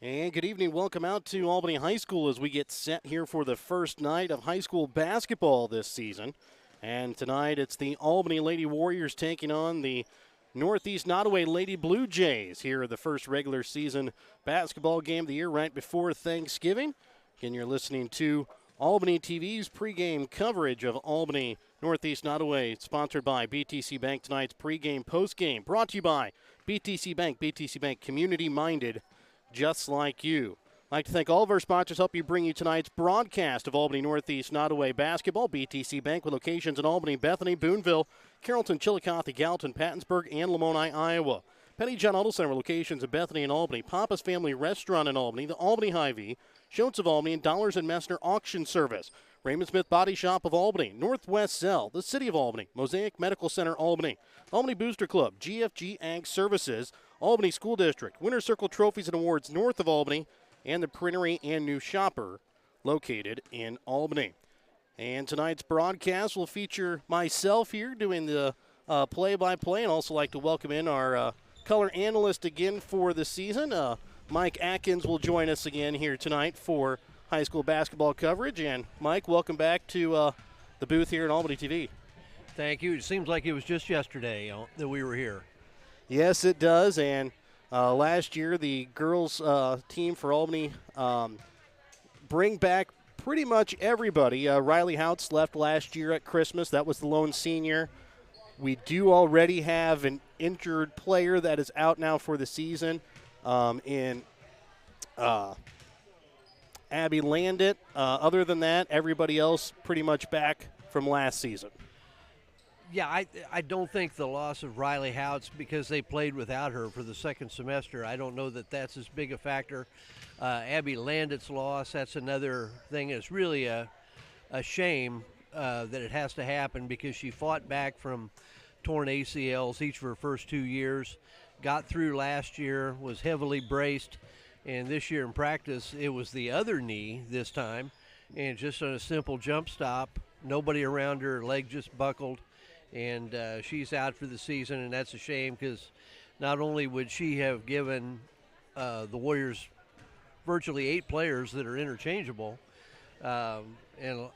And good evening. Welcome out to Albany High School as we get set here for the first night of high school basketball this season. And tonight it's the Albany Lady Warriors taking on the Northeast Nodaway Lady Blue Jays here at the first regular season basketball game of the year right before Thanksgiving. Again, you're listening to Albany TV's pregame coverage of Albany Northeast Nodaway, sponsored by BTC Bank. Tonight's pregame, postgame, brought to you by BTC Bank. BTC Bank, community-minded, just like you. I'd like to thank all of our sponsors help you bring you tonight's broadcast of Albany Northeast Nodaway basketball. BTC Bank with locations in Albany, Bethany, Boonville, Carrollton, Chillicothe, Gallatin, Pattonsburg, and Lamoni, Iowa. Petty John Auto Center locations in Bethany and Albany. Papa's Family Restaurant in Albany, the Albany Hy-Vee, Schultz of Albany, and Dollars and Messner Auction Service. Raymond Smith Body Shop of Albany, Northwest Cell, the City of Albany, Mosaic Medical Center Albany, Albany Booster Club, GFG Ag Services, Albany School District, Winter Circle Trophies and Awards north of Albany, and the Printery and New Shopper located in Albany. And tonight's broadcast will feature myself here doing the play-by-play, and also like to welcome in our color analyst again for the season. Mike Atkins will join us again here tonight for high school basketball coverage. And Mike, welcome back to the booth here at Albany TV. Thank you. It seems like it was just yesterday that we were here. Yes, it does. And last year, the girls team for Albany bring back pretty much everybody. Riley Houts left last year at Christmas. That was the lone senior. We do already have an injured player that is out now for the season in Abby Landit. Other than that, everybody else pretty much back from last season. Yeah, I don't think the loss of Riley Houts, because they played without her for the second semester, I don't know that that's as big a factor. Abby Landit's loss, that's another thing. It's really a shame that it has to happen, because she fought back from torn ACLs each of her first 2 years, got through last year, was heavily braced, and this year in practice it was the other knee this time, and just on a simple jump stop, nobody around her leg just buckled, and she's out for the season. And that's a shame, because not only would she have given the Warriors virtually 8 players that are interchangeable and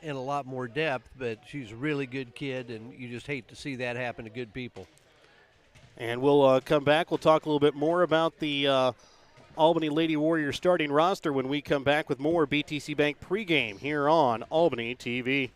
a lot more depth, but she's a really good kid, and you just hate to see that happen to good people. And we'll come back. We'll talk a little bit more about the Albany Lady Warriors starting roster when we come back with more BTC Bank pregame here on Albany TV.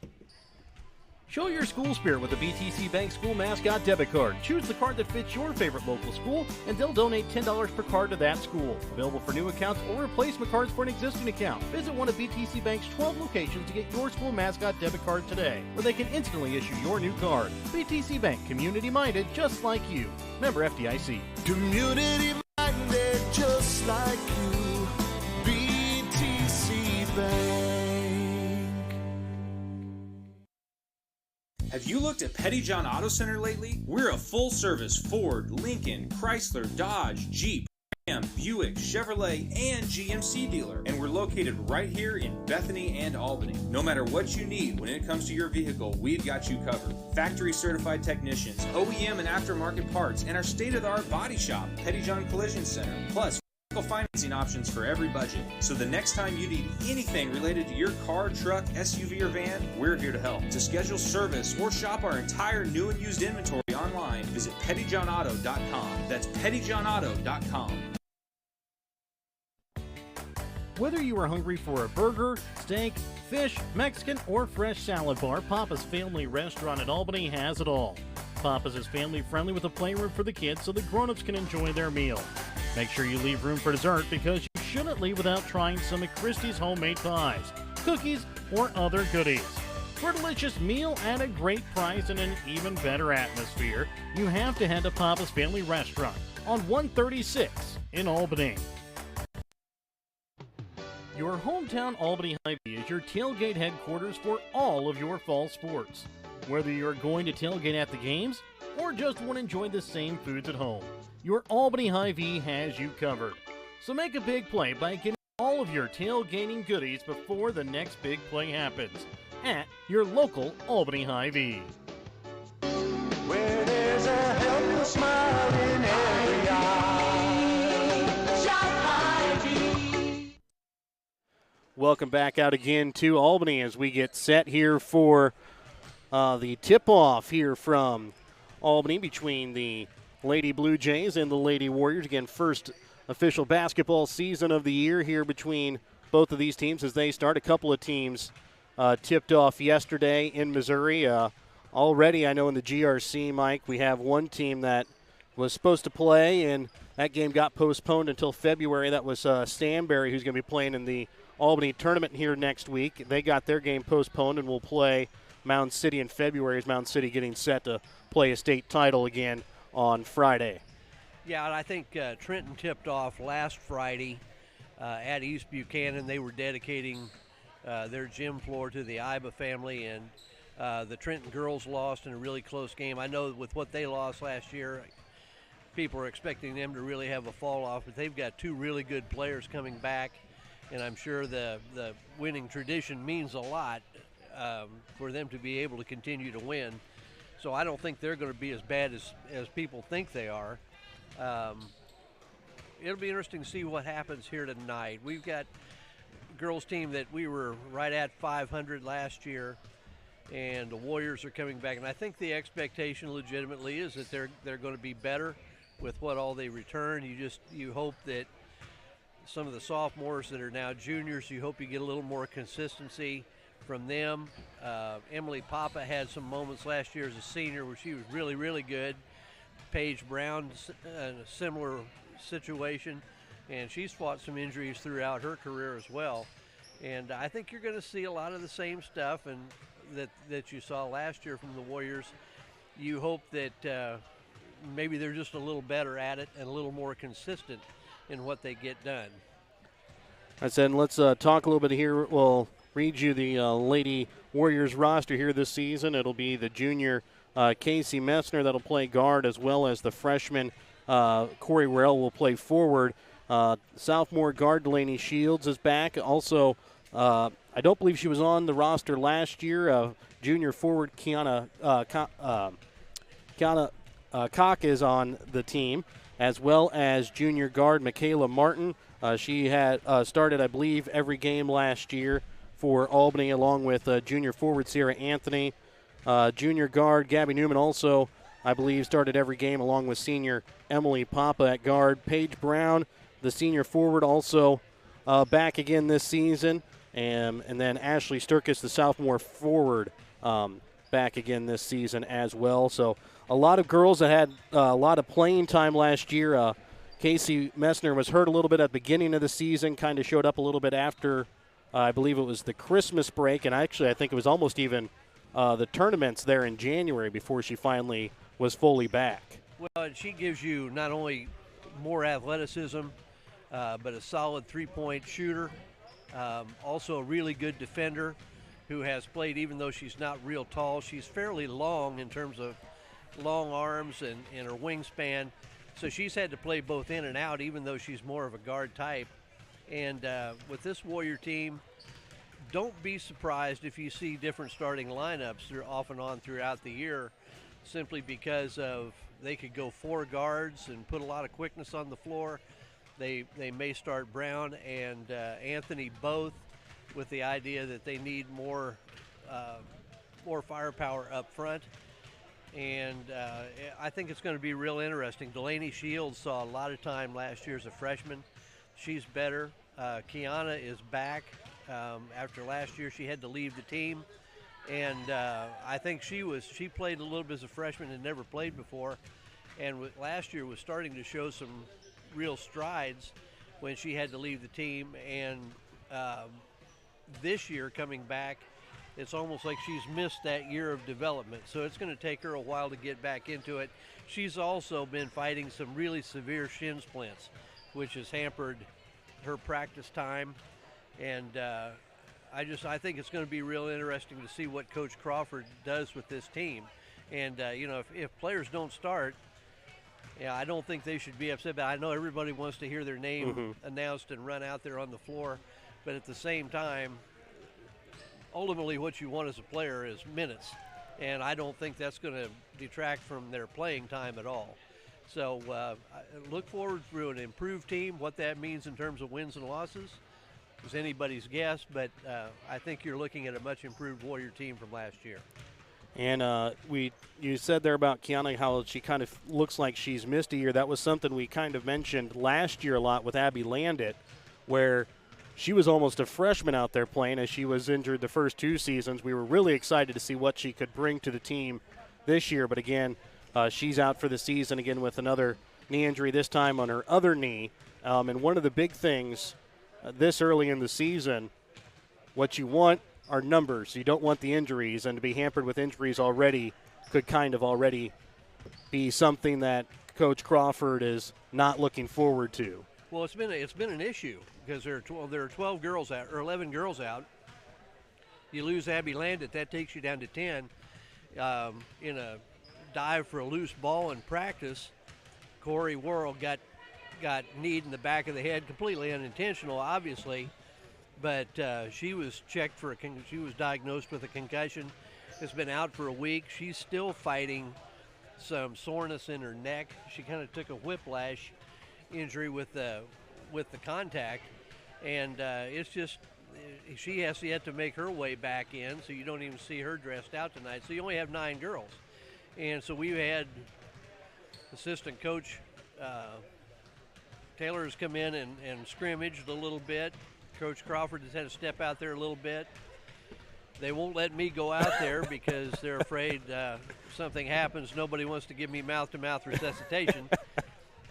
Show your school spirit with a BTC Bank School Mascot Debit Card. Choose the card that fits your favorite local school, and they'll donate $10 per card to that school. Available for new accounts or replacement cards for an existing account. Visit one of BTC Bank's 12 locations to get your school mascot debit card today, where they can instantly issue your new card. BTC Bank, community-minded, just like you. Member FDIC. Community-minded, just like you. BTC Bank. Have you looked at Petty John Auto Center lately? We're a full-service Ford, Lincoln, Chrysler, Dodge, Jeep, Ram, Buick, Chevrolet, and GMC dealer. And we're located right here in Bethany and Albany. No matter what you need when it comes to your vehicle, we've got you covered. Factory-certified technicians, OEM and aftermarket parts, and our state-of-the-art body shop, Petty John Collision Center. Plus, financing options for every budget. So the next time you need anything related to your car, truck, SUV, or van, we're here to help. To schedule service or shop our entire new and used inventory online, visit pettyjohnauto.com. That's pettyjohnauto.com. Whether you are hungry for a burger, steak, fish, Mexican, or fresh salad bar, Papa's Family Restaurant in Albany has it all. Papa's is family-friendly with a playroom for the kids so the grown-ups can enjoy their meal. Make sure you leave room for dessert, because you shouldn't leave without trying some of Christie's homemade pies, cookies, or other goodies. For a delicious meal at a great price and an even better atmosphere, you have to head to Papa's Family Restaurant on 136 in Albany. Your hometown Albany Hy-Vee is your tailgate headquarters for all of your fall sports. Whether you're going to tailgate at the games or just want to enjoy the same foods at home, your Albany Hy-Vee has you covered. So make a big play by getting all of your tailgating goodies before the next big play happens at your local Albany Hy-Vee. Where there's a helpful smile in every eye. Shop Hy-Vee. Welcome back out again to Albany as we get set here for the tip-off here from Albany between the Lady Blue Jays and the Lady Warriors. Again, first official basketball season of the year here between both of these teams as they start. A couple of teams tipped off yesterday in Missouri. Already, I know in the GRC, Mike, we have one team that was supposed to play, and that game got postponed until February. That was Stanberry, who's going to be playing in the Albany tournament here next week. They got their game postponed and will play Mound City in February as Mound City getting set to play a state title again on Friday. Yeah, and I think Trenton tipped off last Friday at East Buchanan. They were dedicating their gym floor to the Iba family, and the Trenton girls lost in a really close game. I know with what they lost last year, people are expecting them to really have a fall off, but they've got two really good players coming back, and I'm sure the winning tradition means a lot for them to be able to continue to win. So I don't think they're going to be as bad as people think they are. It'll be interesting to see what happens here tonight. We've got a girls team that we were right at 500 last year, and the Warriors are coming back, and I think the expectation legitimately is that they're going to be better with what all they return. You hope that some of the sophomores that are now juniors, you hope you get a little more consistency from them. Emily Papa had some moments last year as a senior where she was really, really good. Paige Brown, a similar situation, and she's fought some injuries throughout her career as well. And I think you're going to see a lot of the same stuff and that you saw last year from the Warriors. You hope that maybe they're just a little better at it and a little more consistent in what they get done. I said, let's talk a little bit here. We'll read you the Lady Warriors roster here this season. It'll be the junior Casey Messner that'll play guard, as well as the freshman Corey Rell will play forward. Sophomore guard Delaney Shields is back. Also, I don't believe she was on the roster last year. Junior forward Kiana Cock is on the team, as well as junior guard Michaela Martin. She had started, I believe, every game last year for Albany, along with junior forward Sarah Anthony. Junior guard Gabby Newman also, I believe, started every game, along with senior Emily Papa at guard. Paige Brown, the senior forward, also back again this season. And then Ashley Sturkis, the sophomore forward, back again this season as well. So a lot of girls that had a lot of playing time last year. Casey Messner was hurt a little bit at the beginning of the season, kind of showed up a little bit after, I believe it was the Christmas break, and actually I think it was almost even the tournaments there in January before she finally was fully back. Well, and she gives you not only more athleticism, but a solid three-point shooter. Also a really good defender who has played, even though she's not real tall, she's fairly long in terms of long arms and her wingspan. So she's had to play both in and out, even though she's more of a guard type. And with this Warrior team, don't be surprised if you see different starting lineups off and on throughout the year, simply because of they could go four guards and put a lot of quickness on the floor. They may start Brown and Anthony both, with the idea that they need more firepower up front. And I think it's going to be real interesting. Delaney Shields saw a lot of time last year as a freshman. She's better. Kiana is back. After last year, she had to leave the team. And I think she played a little bit as a freshman and never played before. And last year was starting to show some real strides when she had to leave the team. And this year coming back, it's almost like she's missed that year of development. So it's going to take her a while to get back into it. She's also been fighting some really severe shin splints, which has hampered her practice time. And I think it's going to be real interesting to see what Coach Crawford does with this team. And, if players don't start, I don't think they should be upset. But I know everybody wants to hear their name announced and run out there on the floor. But at the same time, ultimately what you want as a player is minutes. And I don't think that's going to detract from their playing time at all. So I look forward to an improved team, what that means in terms of wins and losses. is anybody's guess, but I think you're looking at a much improved Warrior team from last year. And you said there about Kiana, how she kind of looks like she's missed a year. That was something we kind of mentioned last year a lot with Abby Landit, where she was almost a freshman out there playing as she was injured the first 2 seasons. We were really excited to see what she could bring to the team this year. But again, she's out for the season again with another knee injury, this time on her other knee. And one of the big things this early in the season, what you want are numbers. You don't want the injuries, and to be hampered with injuries already could kind of already be something that Coach Crawford is not looking forward to. Well, it's been an issue because there are 12 girls out or 11 girls out. You lose Abby Landit, that takes you down to 10. In a dive for a loose ball in practice, Corey Worrell got kneed in the back of the head, completely unintentional, obviously. But she was checked for she was diagnosed with a concussion. Has been out for a week. She's still fighting some soreness in her neck. She kind of took a whiplash injury with the contact, and it's just she has yet to make her way back in. So you don't even see her dressed out tonight. So you only have 9 girls, and so we've had assistant coach Taylor has come in and scrimmaged a little bit. Coach Crawford has had to step out there a little bit. They won't let me go out there because they're afraid something happens. Nobody wants to give me mouth-to-mouth resuscitation.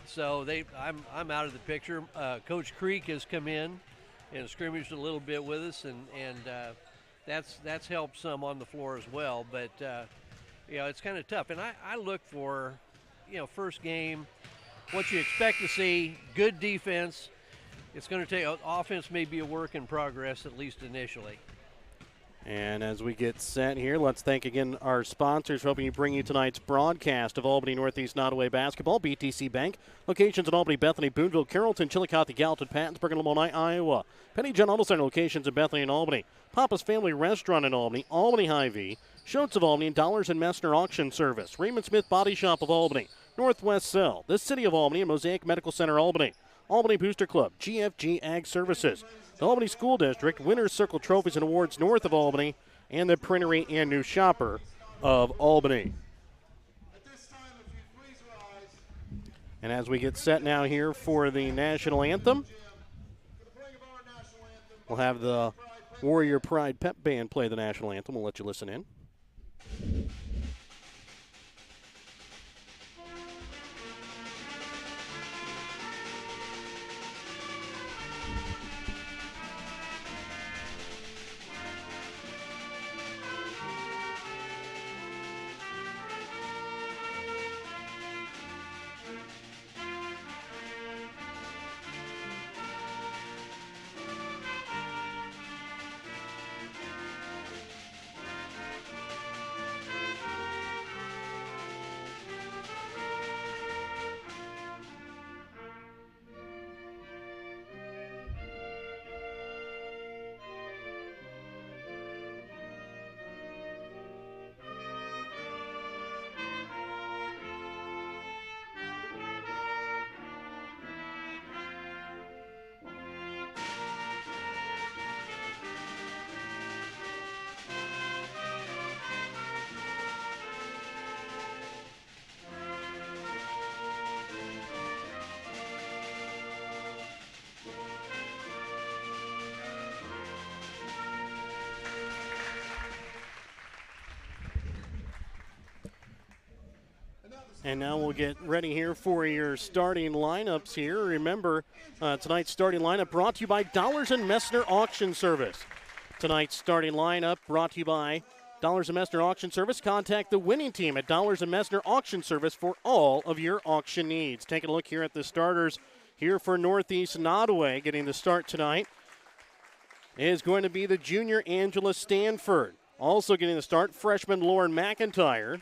So I'm out of the picture. Coach Creek has come in and scrimmaged a little bit with us, and that's helped some on the floor as well. But it's kind of tough. And I look for, first game, what you expect to see, good defense. It's going to take offense may be a work in progress, at least initially. And as we get set here, let's thank again our sponsors for helping you bring you tonight's broadcast of Albany Northeast Nodaway basketball. BTC Bank, locations in Albany, Bethany, Boonville, Carrollton, Chillicothe, Gallatin, Pattonsburg, and Lamoni, Iowa. Penny John Auto Center, locations in Bethany and Albany. Papa's Family Restaurant in Albany, Albany Hy-Vee, Schultz of Albany, and Dollars and Messner Auction Service. Raymond Smith Body Shop of Albany, Northwest Cell, the City of Albany, and Mosaic Medical Center, Albany. Albany Booster Club, GFG Ag Services, the Albany School District, Winners Circle Trophies and Awards north of Albany, and the Printery and New Shopper of Albany. And as we get set now here for the national anthem, we'll have the Warrior Pride Pep Band play the national anthem. We'll let you listen in. And now we'll get ready here for your starting lineups here. Remember, tonight's starting lineup brought to you by Dollars and Messner Auction Service. Tonight's starting lineup brought to you by Dollars and Messner Auction Service. Contact the winning team at Dollars and Messner Auction Service for all of your auction needs. Taking a look here at the starters here for Northeast Nodaway. Getting the start tonight is going to be the junior Angela Stanford. Also getting the start, freshman Lauren McIntyre.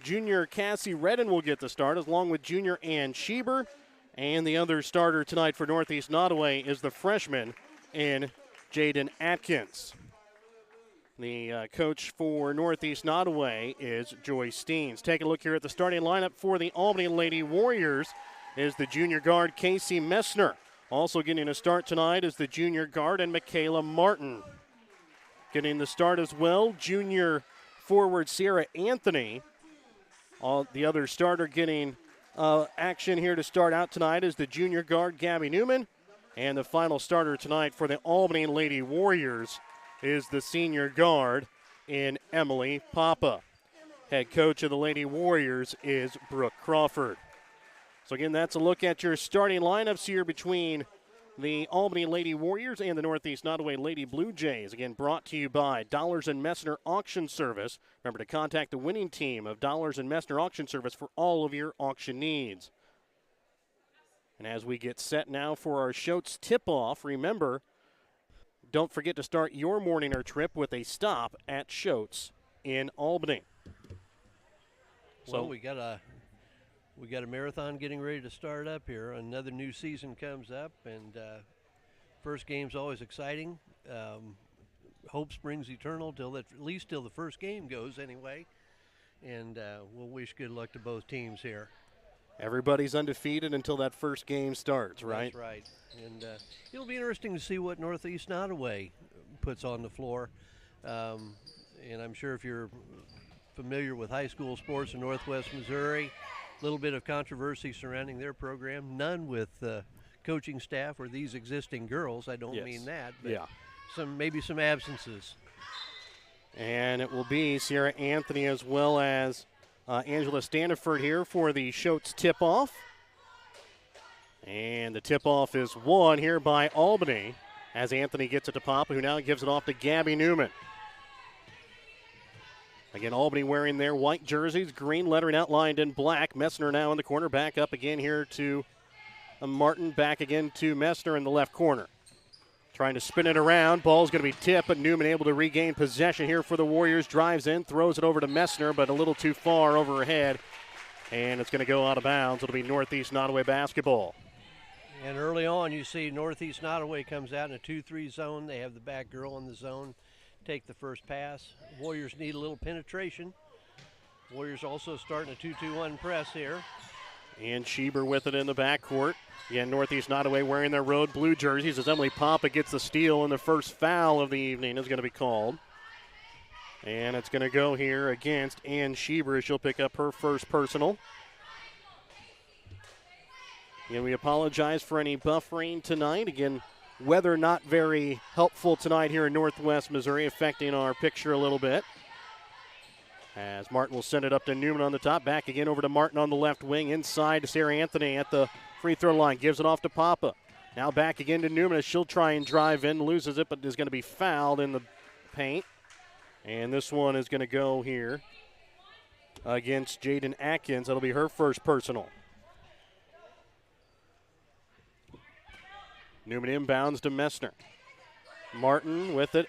Junior Cassie Redden will get the start, along with junior Ann Schieber. And the other starter tonight for Northeast Nodaway is the freshman in Jaden Atkins. The coach for Northeast Nodaway is Joyce Steens. Take a look here at the starting lineup for the Albany Lady Warriors is the junior guard Casey Messner. Also getting a start tonight is the junior guard and Michaela Martin. Getting the start as well, junior forward Sierra Anthony. The other starter getting action here to start out tonight is the junior guard Gabby Newman. And the final starter tonight for the Albany Lady Warriors is the senior guard in Emily Papa. Head coach of the Lady Warriors is Brooke Crawford. So again, that's a look at your starting lineups here between the Albany Lady Warriors and the Northeast Nodaway Lady Blue Jays. Again, brought to you by Dollars and Messner Auction Service. Remember to contact the winning team of Dollars and Messner Auction Service for all of your auction needs. And as we get set now for our Shoats tip-off, remember, don't forget to start your morning or trip with a stop at Shoats in Albany. Well, we got a marathon getting ready to start up here. Another new season comes up, and first game's always exciting. Hope springs eternal at least till the first game goes anyway. And we'll wish good luck to both teams here. Everybody's undefeated until that first game starts, right? That's right. And it'll be interesting to see what Northeast Nodaway puts on the floor. And I'm sure if you're familiar with high school sports in Northwest Missouri, a little bit of controversy surrounding their program. None with coaching staff or these existing girls. I don't mean that, but maybe some absences. And it will be Sierra Anthony as well as Angela Standiford here for the Shoats tip-off. And the tip-off is won here by Albany as Anthony gets it to Papa, who now gives it off to Gabby Newman. Again, Albany wearing their white jerseys, green lettering outlined in black. Messner now in the corner, back up again here to Martin, back again to Messner in the left corner. Trying to spin it around. Ball's going to be tipped, but Newman able to regain possession here for the Warriors. Drives in, throws it over to Messner, but a little too far over her head. And it's going to go out of bounds. It'll be Northeast Nodaway basketball. And early on, you see Northeast Nodaway comes out in a 2-3 zone. They have the back girl in the zone take the first pass. Warriors need a little penetration. Warriors also starting a 2-2-1 press here. And Schieber with it in the backcourt. Again, Northeast Nodaway wearing their road blue jerseys as Emily Papa gets the steal, and the first foul of the evening is going to be called. And it's going to go here against Ann Schieber as she'll pick up her first personal. And we apologize for any buffering tonight. Again, weather not very helpful tonight here in Northwest Missouri, affecting our picture a little bit. As Martin will send it up to Newman on the top. Back again over to Martin on the left wing. Inside to Sarah Anthony at the free throw line. Gives it off to Papa. Now back again to Newman as she'll try and drive in. Loses it, but is going to be fouled in the paint. And this one is going to go here against Jaden Atkins. That'll be her first personal. Newman inbounds to Messner. Martin with it.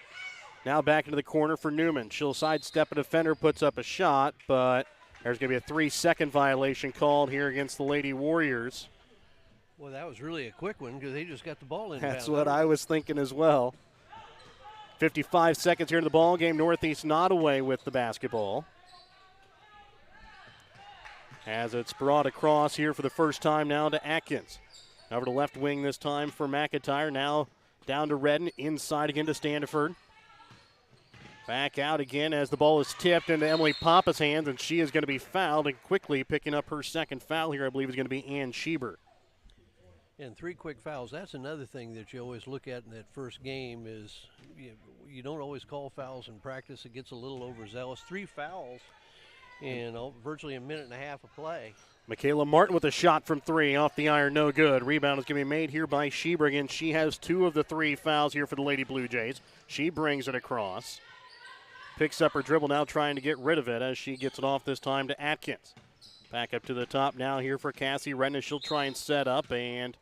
Now back into the corner for Newman. She'll sidestep a defender, puts up a shot, but there's going to be a 3-second violation called here against the Lady Warriors. Well, that was really a quick one because they just got the ball in. That's what I was thinking as well. 55 seconds here in the ball game. Northeast Nodaway with the basketball. As it's brought across here for the first time now to Atkins. Over to left wing this time for McIntyre. Now down to Redden. Inside again to Standiford. Back out again as the ball is tipped into Emily Papa's hands, and she is going to be fouled, and quickly picking up her second foul here, I believe, is going to be Ann Schieber. And 3 quick fouls. That's another thing that you always look at in that first game is you don't always call fouls in practice. It gets a little overzealous. 3 fouls in virtually a minute and a half of play. Michaela Martin with a shot from 3 off the iron, no good. Rebound is going to be made here by Schieber. Again, she has 2 of the 3 fouls here for the Lady Blue Jays. She brings it across. Picks up her dribble now, trying to get rid of it as she gets it off this time to Atkins. Back up to the top now here for Cassie Redden. She'll try and set up, and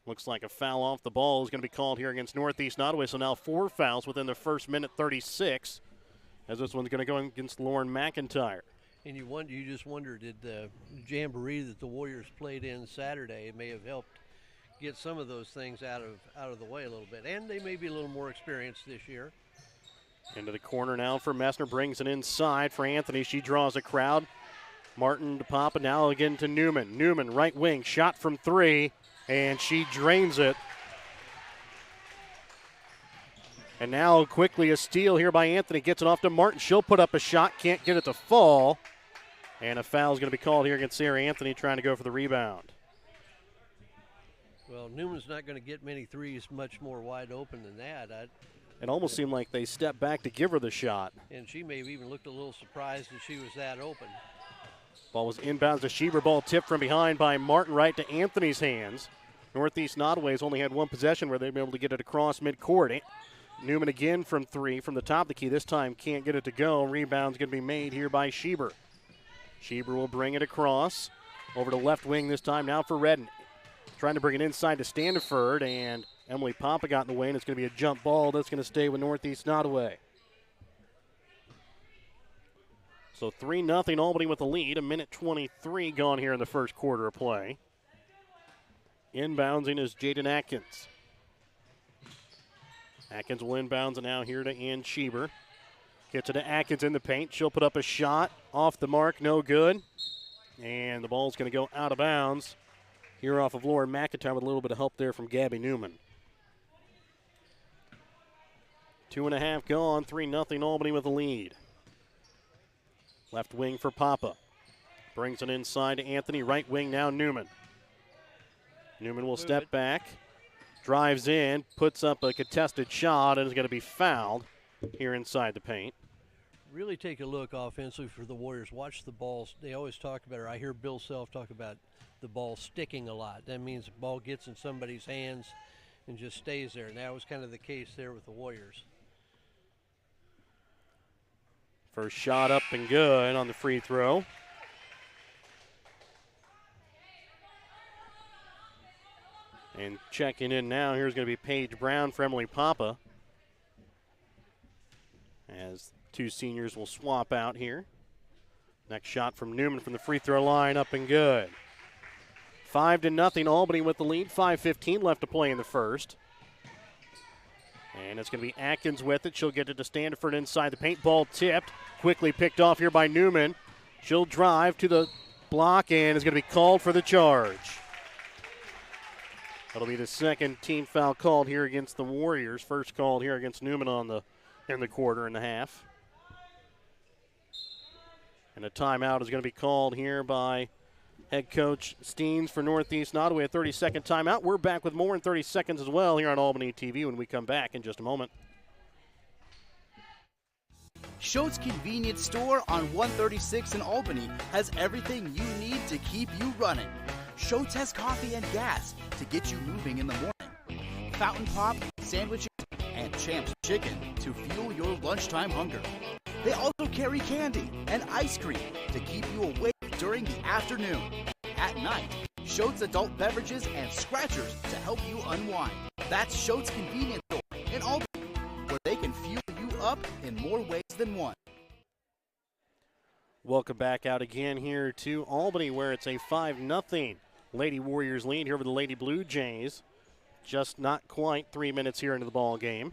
looks like a foul off the ball is going to be called here against Northeast Nodaway. So now 4 fouls within the first minute 36 as this one's going to go against Lauren McIntyre. And you just wonder, did the jamboree that the Warriors played in Saturday may have helped get some of those things out of the way a little bit. And they may be a little more experienced this year. Into the corner now for Messner, brings it inside for Anthony. She draws a crowd. Martin to Papa, now again to Newman. Newman, right wing, shot from 3. and she drains it. And now quickly a steal here by Anthony. Gets it off to Martin. She'll put up a shot. Can't get it to fall. And a foul is going to be called here against Sarah Anthony trying to go for the rebound. Well, Newman's not going to get many threes much more wide open than that. It almost seemed like they stepped back to give her the shot. And she may have even looked a little surprised that she was that open. Ball was inbounds to Schieber. Ball tipped from behind by Martin right to Anthony's hands. Northeast Nodaway's only had one possession where they've been able to get it across midcourt. Newman again from three from the top of the key. This time can't get it to go. Rebound's going to be made here by Schieber. Schieber will bring it across. Over to left wing this time now for Redden. Trying to bring it inside to Standiford, and Emily Papa got in the way, and it's going to be a jump ball that's going to stay with Northeast Nodaway. So 3-0 Albany with the lead. 1:23 gone here in the first quarter of play. Inboundsing is Jaden Atkins. Atkins will inbounds it now here to Ann Schieber. Gets it to Atkins in the paint. She'll put up a shot. Off the mark, no good. And the ball's going to go out of bounds here off of Lauren McIntyre with a little bit of help there from Gabby Newman. 2.5 gone. 3-0 Albany with the lead. Left wing for Papa. Brings it inside to Anthony. Right wing now Newman. Newman will step back. Drives in, puts up a contested shot, and is going to be fouled here inside the paint. Really take a look offensively for the Warriors. Watch the balls. They always talk about it. I hear Bill Self talk about the ball sticking a lot. That means the ball gets in somebody's hands and just stays there. And that was kind of the case there with the Warriors. First shot up and good on the free throw. And checking in now, here's going to be Paige Brown for Emily Papa. As two seniors will swap out here. Next shot from Newman from the free throw line, up and good. 5-0, Albany with the lead. 5:15 left to play in the first. And it's going to be Atkins with it. She'll get it to Standiford inside the paint. Ball tipped. Quickly picked off here by Newman. She'll drive to the block and is going to be called for the charge. That'll be the second team foul called here against the Warriors. First called here against Newman in the quarter and a half. And a timeout is going to be called here by head coach Steens for Northeast Nodaway. A 30-second timeout. We're back with more in 30 seconds as well here on Albany TV when we come back in just a moment. Schultz Convenience Store on 136 in Albany has everything you need to keep you running. Schultz has coffee and gas to get you moving in the morning. Fountain Pop, sandwiches, and Champs Chicken to fuel your lunchtime hunger. They also carry candy and ice cream to keep you awake during the afternoon. At night, Schultz adult beverages and scratchers to help you unwind. That's Schultz Convenience Store in Albany, where they can fuel you up in more ways than one. Welcome back out again here to Albany, where it's a 5-0 Lady Warriors lead here over the Lady Blue Jays. Just not quite 3 minutes here into the ball game.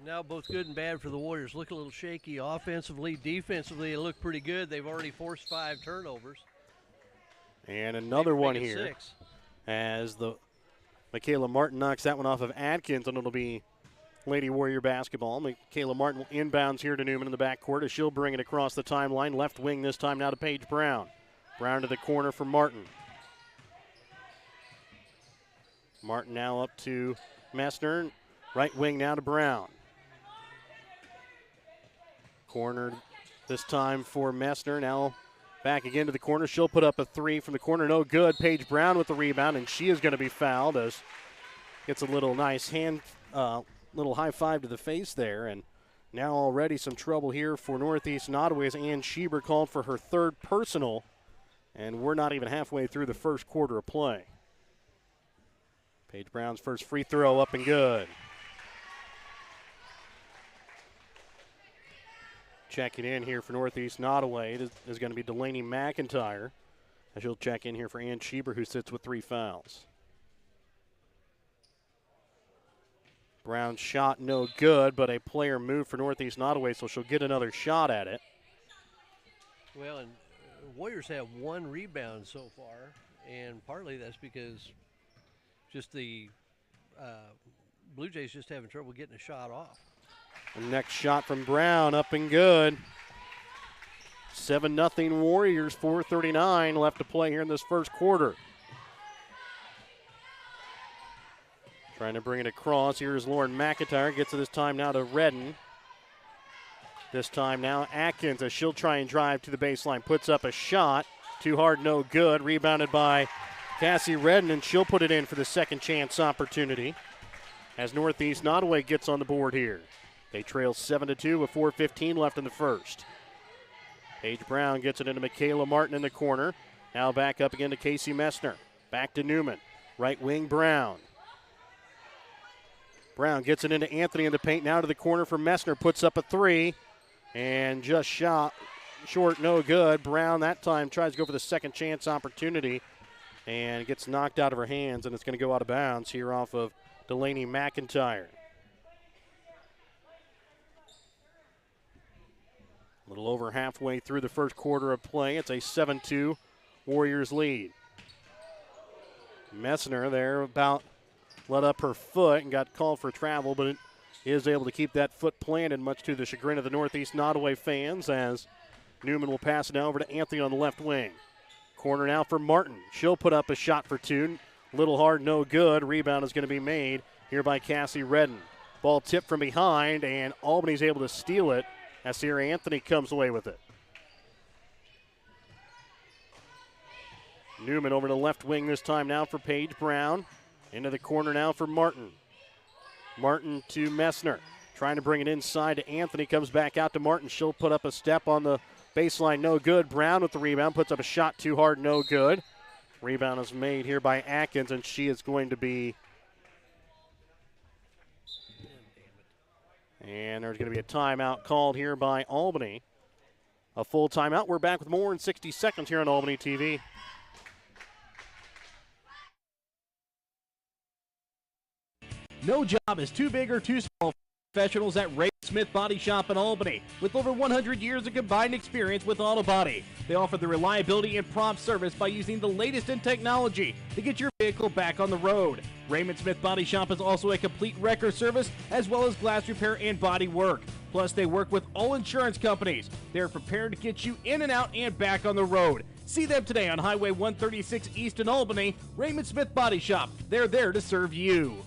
Now both good and bad for the Warriors. Look a little shaky offensively. Defensively, it looked pretty good. They've already forced 5 turnovers. And another one Make it here 6. as the Michaela Martin knocks that one off of Atkins, and it'll be Lady Warrior basketball. Michaela Martin will inbounds here to Newman in the backcourt as she'll bring it across the timeline. Left wing this time now to Paige Brown. Brown to the corner for Martin. Martin now up to Messner. Right wing now to Brown. Corner this time for Messner. Now back again to the corner. She'll put up a three from the corner. No good. Paige Brown with the rebound, and she is going to be fouled as gets a little nice hand, little high five to the face there. And now already some trouble here for Northeast Nodaway as Ann Schieber called for her third personal. And we're not even halfway through the first quarter of play. Paige Brown's first free throw up and good. Checking in here for Northeast Nodaway is going to be Delaney McIntyre. As she'll check in here for Ann Schieber, who sits with 3 fouls. Brown's shot no good, but a player moved for Northeast Nodaway, so she'll get another shot at it. Well, and Warriors have 1 rebound so far. and partly that's because just the Blue Jays just having trouble getting a shot off. The next shot from Brown, up and good. 7-0 Warriors, 4:39 left to play here in this first quarter. Trying to bring it across. Here's Lauren McIntyre. Gets it this time now to Redden. This time now Atkins as she'll try and drive to the baseline. Puts up a shot. Too hard, no good. Rebounded by Cassie Redden, and she'll put it in for the second chance opportunity as Northeast Nodaway gets on the board here. They trail 7-2 with 4:15 left in the first. Paige Brown gets it into Michaela Martin in the corner. Now back up again to Casey Messner. Back to Newman. Right wing Brown. Brown gets it into Anthony in the paint. Now to the corner for Messner. Puts up a three. And just shot short, no good. Brown that time tries to go for the second chance opportunity and gets knocked out of her hands, and it's going to go out of bounds here off of Delaney McIntyre. A little over halfway through the first quarter of play. It's a 7-2 Warriors lead. Messner there about let up her foot and got called for travel, but it is able to keep that foot planted, much to the chagrin of the Northeast Nodaway fans, as Newman will pass it now over to Anthony on the left wing. Corner now for Martin. She'll put up a shot for two. Little hard, no good. Rebound is going to be made here by Cassie Redden. Ball tipped from behind, and Albany's able to steal it as Sierra Anthony comes away with it. Newman over to the left wing this time now for Paige Brown. Into the corner now for Martin. Martin to Messner. Trying to bring it inside to Anthony. Comes back out to Martin. She'll put up a step on the baseline. No good. Brown with the rebound. Puts up a shot too hard. No good. Rebound is made here by Atkins, and she is going to be... And there's going to be a timeout called here by Albany. A full timeout. We're back with more in 60 seconds here on Albany TV. No job is too big or too small for professionals at Ray Smith Body Shop in Albany. With over 100 years of combined experience with auto body, they offer the reliability and prompt service by using the latest in technology to get your vehicle back on the road. Raymond Smith Body Shop is also a complete wrecker service as well as glass repair and body work. Plus, they work with all insurance companies. They're prepared to get you in and out and back on the road. See them today on Highway 136 East in Albany. Raymond Smith Body Shop. They're there to serve you.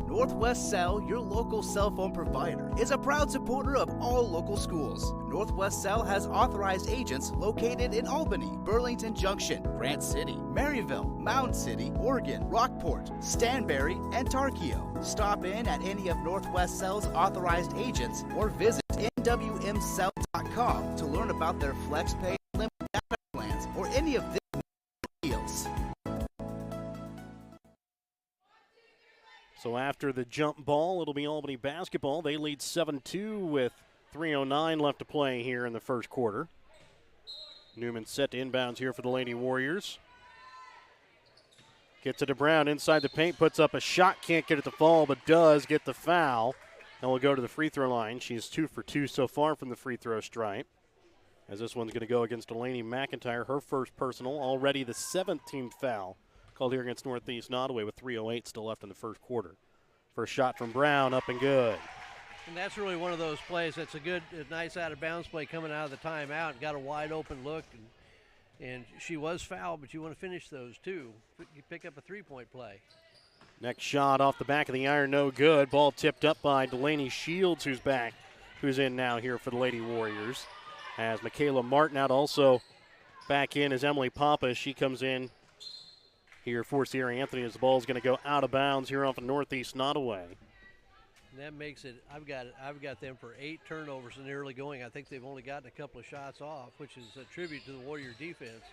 Northwest Cell, your local cell phone provider, is a proud supporter of all local schools. Northwest Cell has authorized agents located in Albany, Burlington Junction, Grant City, Maryville, Mound City, Oregon, Rockport, Stanberry, and Tarkio. Stop in at any of Northwest Cell's authorized agents or visit nwmcell.com to learn about their FlexPay limit data plans or any of their deals. So after the jump ball, it'll be Albany basketball. They lead 7-2 with 3:09 left to play here in the first quarter. Newman set to inbounds here for the Lady Warriors. Gets it to Brown inside the paint, puts up a shot, can't get it to fall, but does get the foul. And will go to the free throw line. She's 2 for 2 so far from the free throw stripe. As this one's going to go against Delaney McIntyre, her first personal, already the 17th foul called here against Northeast Nodaway with 3:08 still left in the first quarter. First shot from Brown, up and good. And that's really one of those plays that's a nice out-of-bounds play coming out of the timeout. Got a wide-open look, and she was fouled, but you want to finish those, too. You pick up a three-point play. Next shot off the back of the iron, no good. Ball tipped up by Delaney Shields, who's in now here for the Lady Warriors. As Michaela Martin out also back in as Emily Papa. She comes in here for Sierra Anthony as the ball is going to go out of bounds here off of Northeast Nodaway. And that makes it, I've got them for 8 turnovers in the early going. I think they've only gotten a couple of shots off, which is a tribute to the Warrior defense.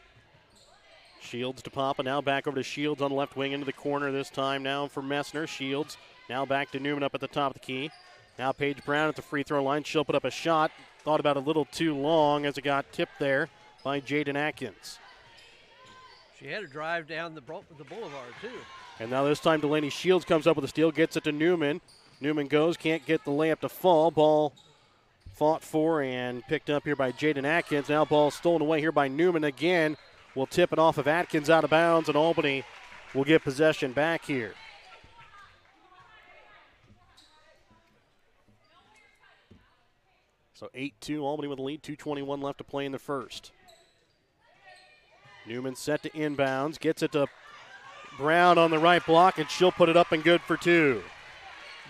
Shields to Papa, now back over to Shields on the left wing into the corner this time now for Messner. Shields now back to Newman up at the top of the key. Now Paige Brown at the free throw line. She'll put up a shot. Thought about a little too long as it got tipped there by Jaden Atkins. She had to drive down the boulevard, too. And now this time Delaney Shields comes up with a steal, gets it to Newman. Newman goes, can't get the layup to fall. Ball fought for and picked up here by Jaden Atkins. Now ball stolen away here by Newman again. Will tip it off of Atkins out of bounds, and Albany will get possession back here. So 8-2, Albany with the lead, 2:21 left to play in the first. Newman set to inbounds, gets it to Brown on the right block, and she'll put it up and good for two.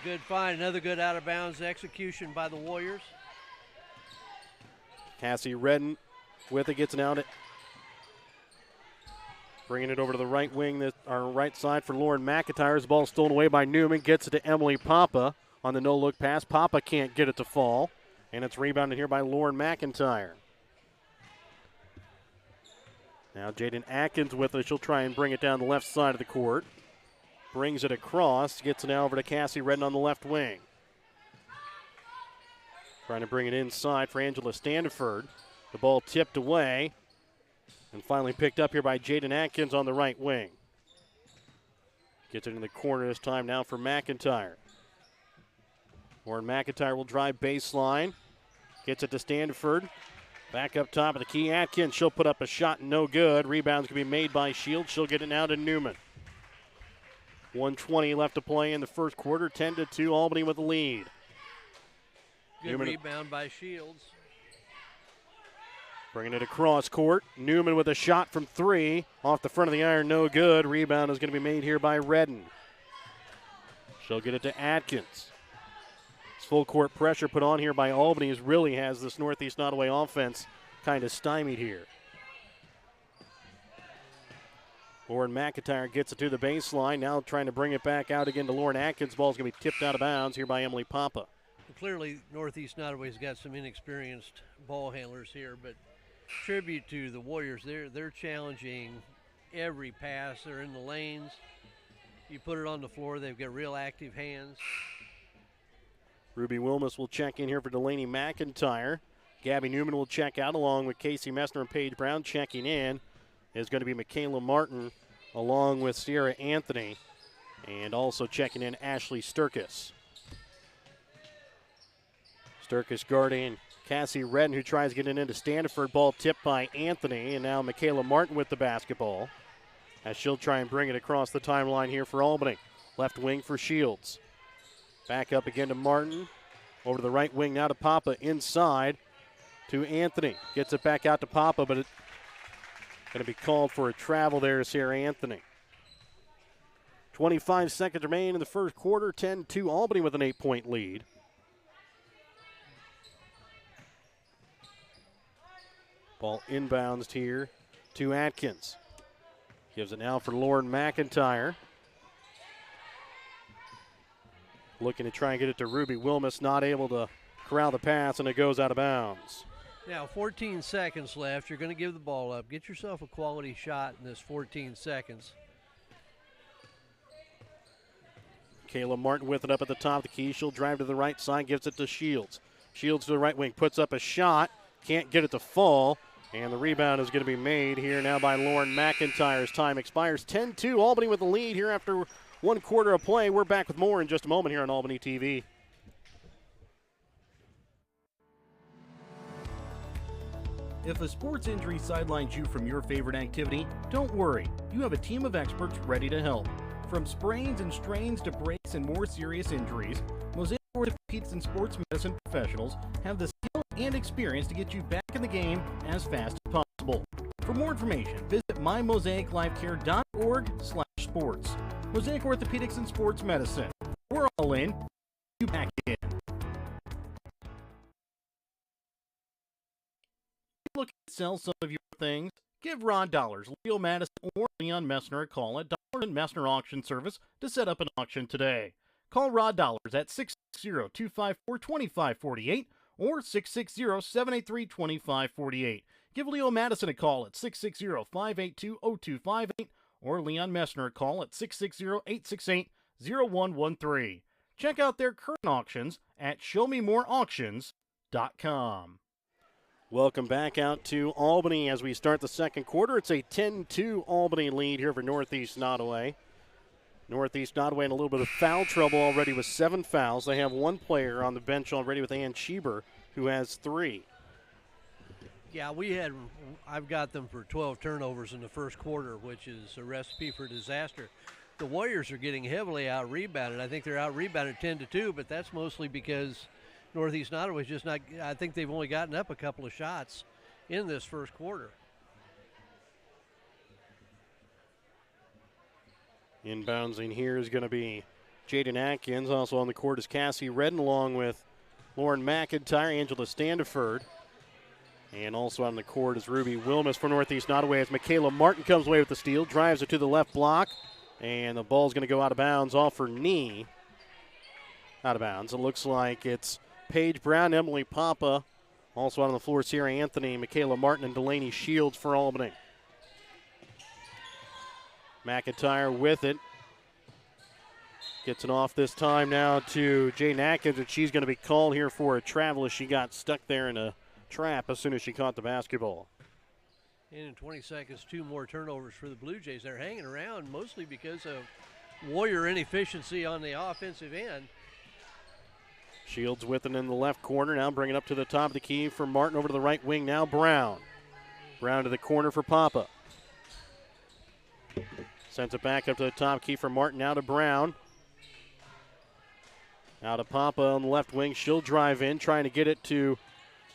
Good find, another good out-of-bounds execution by the Warriors. Cassie Redden with it, gets it out. Bringing it over to the right wing, our right side for Lauren McIntyre's ball stolen away by Newman, gets it to Emily Papa on the no-look pass. Papa can't get it to fall, and it's rebounded here by Lauren McIntyre. Now Jaden Atkins with it. She'll try and bring it down the left side of the court. Brings it across, gets it now over to Cassie Redden on the left wing. Trying to bring it inside for Angela Standiford. The ball tipped away and finally picked up here by Jaden Atkins on the right wing. Gets it in the corner this time now for McIntyre. Lauren McIntyre will drive baseline. Gets it to Standiford. Back up top of the key, Atkins. She'll put up a shot, no good. Rebound's going to be made by Shields. She'll get it now to Newman. 1:20 left to play in the first quarter. 10-2, Albany with the lead. Good Newman rebound by Shields. Bringing it across court. Newman with a shot from three. Off the front of the iron, no good. Rebound is going to be made here by Redden. She'll get it to Atkins. Full court pressure put on here by Albany really has this Northeast Nodaway offense kind of stymied here. Lauren McIntyre gets it to the baseline. Now trying to bring it back out again to Lauren Atkins. Ball's going to be tipped out of bounds here by Emily Papa. Clearly, Northeast Nodaway's got some inexperienced ball handlers here, but tribute to the Warriors. They're challenging every pass. They're in the lanes. You put it on the floor, they've got real active hands. Ruby Wilmus will check in here for Delaney McIntyre. Gabby Newman will check out along with Casey Messner and Paige Brown. Checking in is going to be Michaela Martin along with Sierra Anthony, and also checking in Ashley Sturkis. Sturkis guarding Cassie Redden, who tries getting into Standiford. Ball tipped by Anthony, and now Michaela Martin with the basketball as she'll try and bring it across the timeline here for Albany. Left wing for Shields. Back up again to Martin. Over to the right wing now to Papa. Inside to Anthony. Gets it back out to Papa, but it's going to be called for a travel there, Sarah Anthony. 25 seconds remain in the first quarter. 10-2 Albany with an 8-point lead. Ball inbounds here to Atkins. Gives it now for Lauren McIntyre. Looking to try and get it to Ruby Wilmus, not able to corral the pass, and it goes out of bounds. Now 14 seconds left. You're going to give the ball up. Get yourself a quality shot in this 14 seconds. Kayla Martin with it up at the top of the key. She'll drive to the right side, gives it to Shields. Shields to the right wing, puts up a shot, can't get it to fall, and the rebound is going to be made here now by Lauren McIntyre as time expires. 10-2, Albany with the lead here after 1 quarter of play. We're back with more in just a moment here on Albany TV. If a sports injury sidelines you from your favorite activity, don't worry. You have a team of experts ready to help. From sprains and strains to breaks and more serious injuries, Mosaic Orthopedics and Sports Medicine professionals have the skill and experience to get you back in the game as fast as possible. For more information, visit mymosaiclifecare.org/sports. Mosaic Orthopedics and Sports Medicine. We're all in. You back in. Looking to sell some of your things? Give Rod Dollars, Leo Madison, or Leon Messner a call at Dollars and Messner Auction Service to set up an auction today. Call Rod Dollars at 660-254-2548 or 660-783-2548. Give Leo Madison a call at 660-582-0258 or Leon Messner a call at 660-868-0113. Check out their current auctions at showmemoreauctions.com. Welcome back out to Albany as we start the second quarter. It's a 10-2 Albany lead here for Northeast Nodaway. Northeast Nodaway in a little bit of foul trouble already with 7 fouls. They have one player on the bench already with Ann Schieber, who has 3. Yeah, I've got them for 12 turnovers in the first quarter, which is a recipe for disaster. The Warriors are getting heavily out-rebounded. I think they're out-rebounded 10-2, but that's mostly because Northeast Nodaway is just not, I think they've only gotten up a couple of shots in this first quarter. Inboundsing here is going to be Jaden Atkins. Also on the court is Cassie Redden along with Lauren McIntyre, Angela Standiford. And also on the court is Ruby Wilmus for Northeast Nodaway as Michaela Martin comes away with the steal, drives it to the left block, and the ball's going to go out of bounds off her knee. Out of bounds. It looks like it's Paige Brown, Emily Papa. Also out on the floor, Sierra Anthony, Michaela Martin, and Delaney Shields for Albany. McIntyre with it. Gets it off this time now to Jaden Atkins, and she's going to be called here for a travel as she got stuck there in a trap as soon as she caught the basketball. And in 20 seconds, 2 more turnovers for the Blue Jays. They're hanging around mostly because of Warrior inefficiency on the offensive end. Shields with it in the left corner, now bringing it up to the top of the key for Martin over to the right wing. Now Brown. Brown to the corner for Papa. Sends it back up to the top key for Martin, now to Brown. Now to Papa on the left wing. She'll drive in, trying to get it to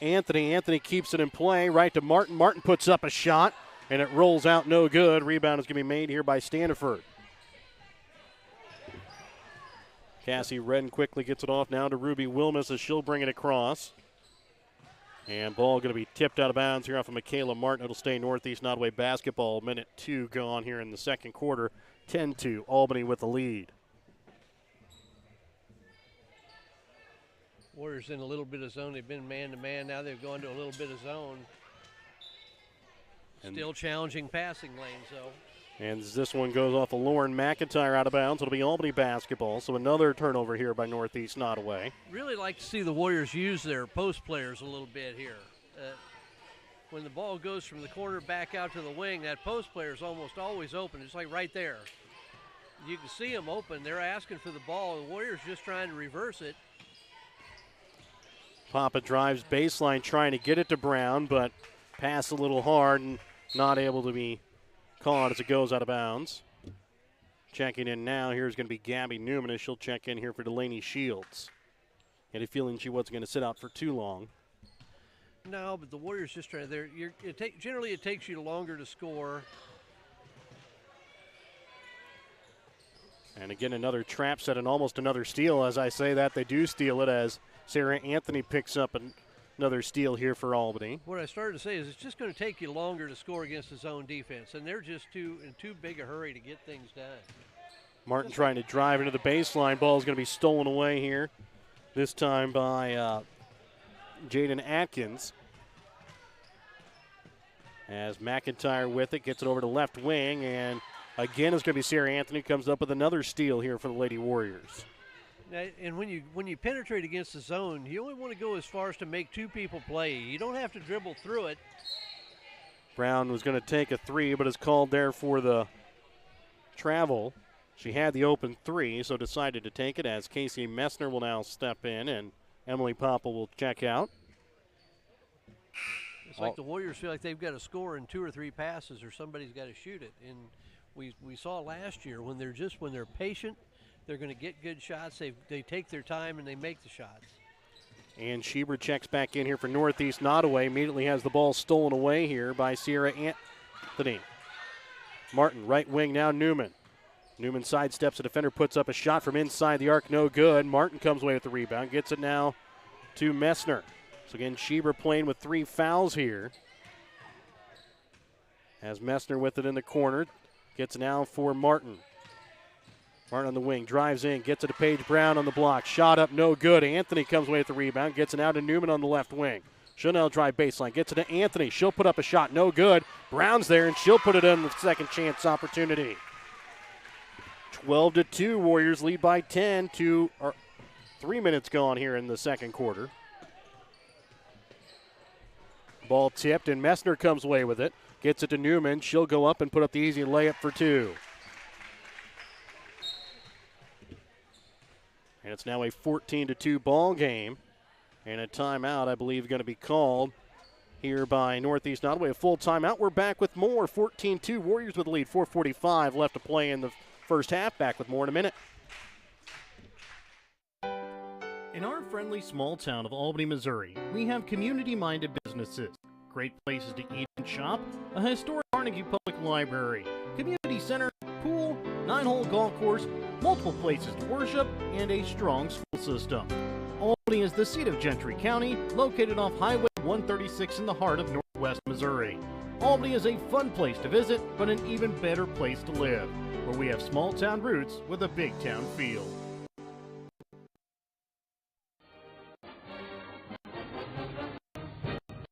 Anthony. Anthony keeps it in play, right to Martin. Martin puts up a shot, and it rolls out no good. Rebound is going to be made here by Standiford. Cassie Redden quickly gets it off now to Ruby Wilmus as she'll bring it across. And ball going to be tipped out of bounds here off of Michaela Martin. It'll stay Northeast Nodaway basketball. Minute 2 gone here in the second quarter. 10-2, Albany with the lead. Warriors in a little bit of zone. They've been man-to-man. Now they've gone to a little bit of zone. Still challenging passing lanes, though. And as this one goes off of Lauren McIntyre out of bounds, it'll be Albany basketball. So another turnover here by Northeast Nodaway. Really like to see the Warriors use their post players a little bit here. When the ball goes from the corner back out to the wing, that post player is almost always open. It's like right there. You can see them open. They're asking for the ball. The Warriors just trying to reverse it. Papa drives baseline trying to get it to Brown, but pass a little hard and not able to be caught as it goes out of bounds. Checking in now, here's going to be Gabby Newman as she'll check in here for Delaney Shields. Had a feeling she wasn't going to sit out for too long. No, but the Warriors just trying. Generally, it takes you longer to score. And again, another trap set and almost another steal. As I say that, they do steal it as Sarah Anthony picks up another steal here for Albany. What I started to say is it's just going to take you longer to score against the zone defense, and they're just in too big a hurry to get things done. Martin trying to drive into the baseline. Ball is going to be stolen away here, this time by Jaden Atkins. As McIntyre with it, gets it over to left wing, and again it's going to be Sarah Anthony, comes up with another steal here for the Lady Warriors. And when you penetrate against the zone, you only want to go as far as to make 2 people play. You don't have to dribble through it. Brown was going to take a 3, but is called there for the travel. She had the open 3, so decided to take it as Casey Messner will now step in and Emily Papa will check out. It's like the Warriors feel like they've got to score in 2 or 3 passes or somebody's got to shoot it. And we saw last year when they're patient, they're going to get good shots. They take their time and they make the shots. And Schieber checks back in here for Northeast Nodaway. Immediately has the ball stolen away here by Sierra Anthony. Martin, right wing now, Newman. Newman sidesteps a defender, puts up a shot from inside the arc, no good. Martin comes away with the rebound, gets it now to Messner. So again, Schieber playing with 3 fouls here. Has Messner with it in the corner. Gets it now for Martin. Martin on the wing, drives in, gets it to Paige Brown on the block. Shot up, no good. Anthony comes away with the rebound, gets it out to Newman on the left wing. She'll now drive baseline, gets it to Anthony. She'll put up a shot, no good. Brown's there, and she'll put it in the second chance opportunity. 12-2, Warriors lead by 10. 3 minutes gone here in the second quarter. Ball tipped, and Messner comes away with it. Gets it to Newman. She'll go up and put up the easy layup for 2. And it's now a 14-2 ball game. And a timeout, I believe, going to be called here by Northeast Nodaway. A full timeout. We're back with more. 14-2 Warriors with the lead. 4:45 left to play in the first half. Back with more in a minute. In our friendly small town of Albany, Missouri, we have community-minded businesses, great places to eat and shop, a historic Carnegie Public Library, community center, pool, 9-hole golf course, multiple places to worship, and a strong school system. Albany is the seat of Gentry County, located off Highway 136 in the heart of Northwest Missouri. Albany is a fun place to visit, but an even better place to live, where we have small-town roots with a big-town feel.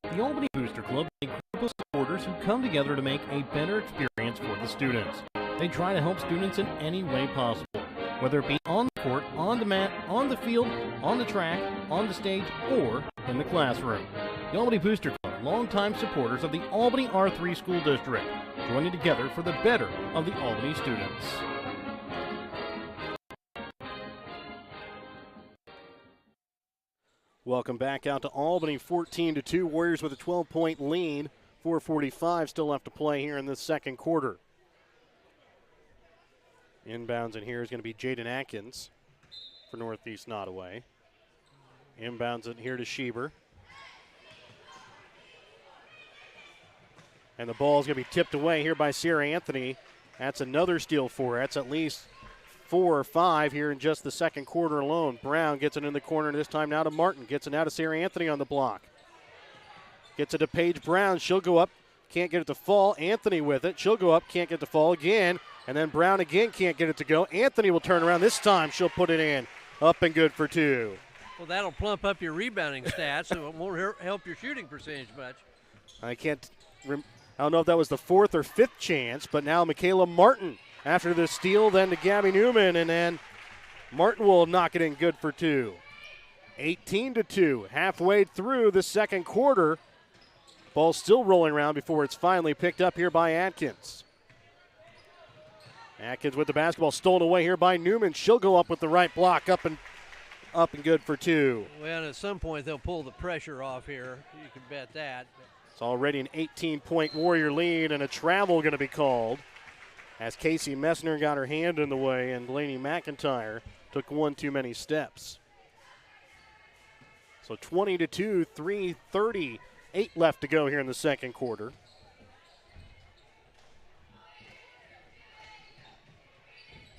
The Albany Booster Club is a group of supporters who come together to make a better experience for the students. They try to help students in any way possible, whether it be on the court, on the mat, on the field, on the track, on the stage, or in the classroom. The Albany Booster Club, longtime supporters of the Albany R3 School District, joining together for the better of the Albany students. Welcome back out to Albany. 14-2 Warriors with a 12-point lead. 4:45 still left to play here in the second quarter. Inbounds in here is going to be Jaden Atkins for Northeast Nodaway. Inbounds in here to Schieber. And the ball is going to be tipped away here by Sierra Anthony. That's another steal for her. That's at least 4 or 5 here in just the second quarter alone. Brown gets it in the corner this time now to Martin. Gets it now to Sierra Anthony on the block. Gets it to Paige Brown. She'll go up. Can't get it to fall. Anthony with it. She'll go up. Can't get it to fall again. And then Brown again can't get it to go. Anthony will turn around. This time she'll put it in. Up and good for 2. Well, that'll plump up your rebounding stats, so it won't help your shooting percentage much. I don't know if that was the 4th or 5th chance, but now Michaela Martin after the steal, then to Gabby Newman, and then Martin will knock it in good for 2. 18-2, halfway through the second quarter. Ball still rolling around before it's finally picked up here by Atkins. Atkins with the basketball stolen away here by Newman. She'll go up with the right block, up and good for 2. Well, at some point they'll pull the pressure off here. You can bet that. It's already an 18-point Warrior lead, and a travel going to be called as Casey Messner got her hand in the way and Delaney McIntyre took one too many steps. So 20-2, 3:38 left to go here in the second quarter.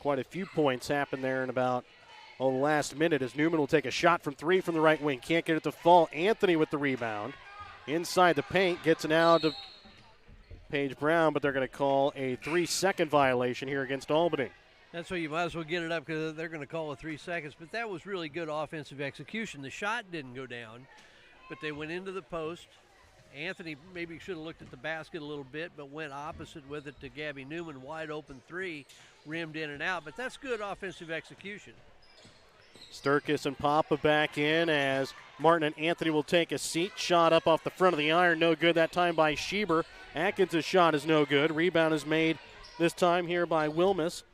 Quite a few points happened there in about the last minute as Newman will take a shot from 3 from the right wing. Can't get it to fall. Anthony with the rebound. Inside the paint, gets it out to Paige Brown, but they're going to call a 3-second violation here against Albany. That's why you might as well get it up because they're going to call it 3 seconds. But that was really good offensive execution. The shot didn't go down, but they went into the post. Anthony maybe should have looked at the basket a little bit, but went opposite with it to Gabby Newman. Wide open 3, rimmed in and out. But that's good offensive execution. Sturkis and Papa back in as Martin and Anthony will take a seat. Shot up off the front of the iron, no good that time by Schieber. Atkins' shot is no good. Rebound is made this time here by Wilmus.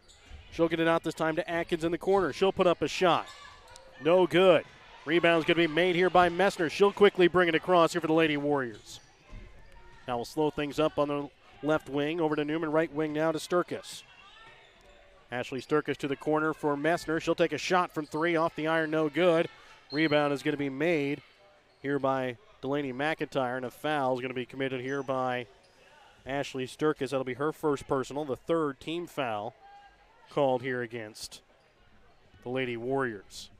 She'll get it out this time to Atkins in the corner. She'll put up a shot. No good. Rebound's going to be made here by Messner. She'll quickly bring it across here for the Lady Warriors. Now we'll slow things up on the left wing. Over to Newman, right wing now to Sturkis. Ashley Sturkis to the corner for Messner. She'll take a shot from 3 off the iron, no good. Rebound is going to be made here by Delaney McIntyre, and a foul is going to be committed here by Ashley Sturkis. That'll be her first personal, the 3rd team foul called here against the Lady Warriors.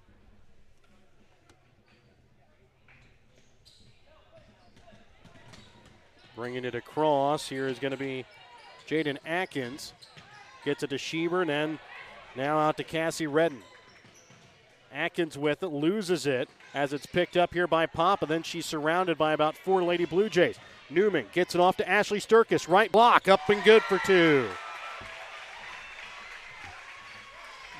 Bringing it across here is going to be Jaden Atkins. Gets it to Schieber, and then now out to Cassie Redden. Atkins with it, loses it as it's picked up here by Papa. Then she's surrounded by about 4 Lady Blue Jays. Newman gets it off to Ashley Sturkis. Right block, up and good for 2.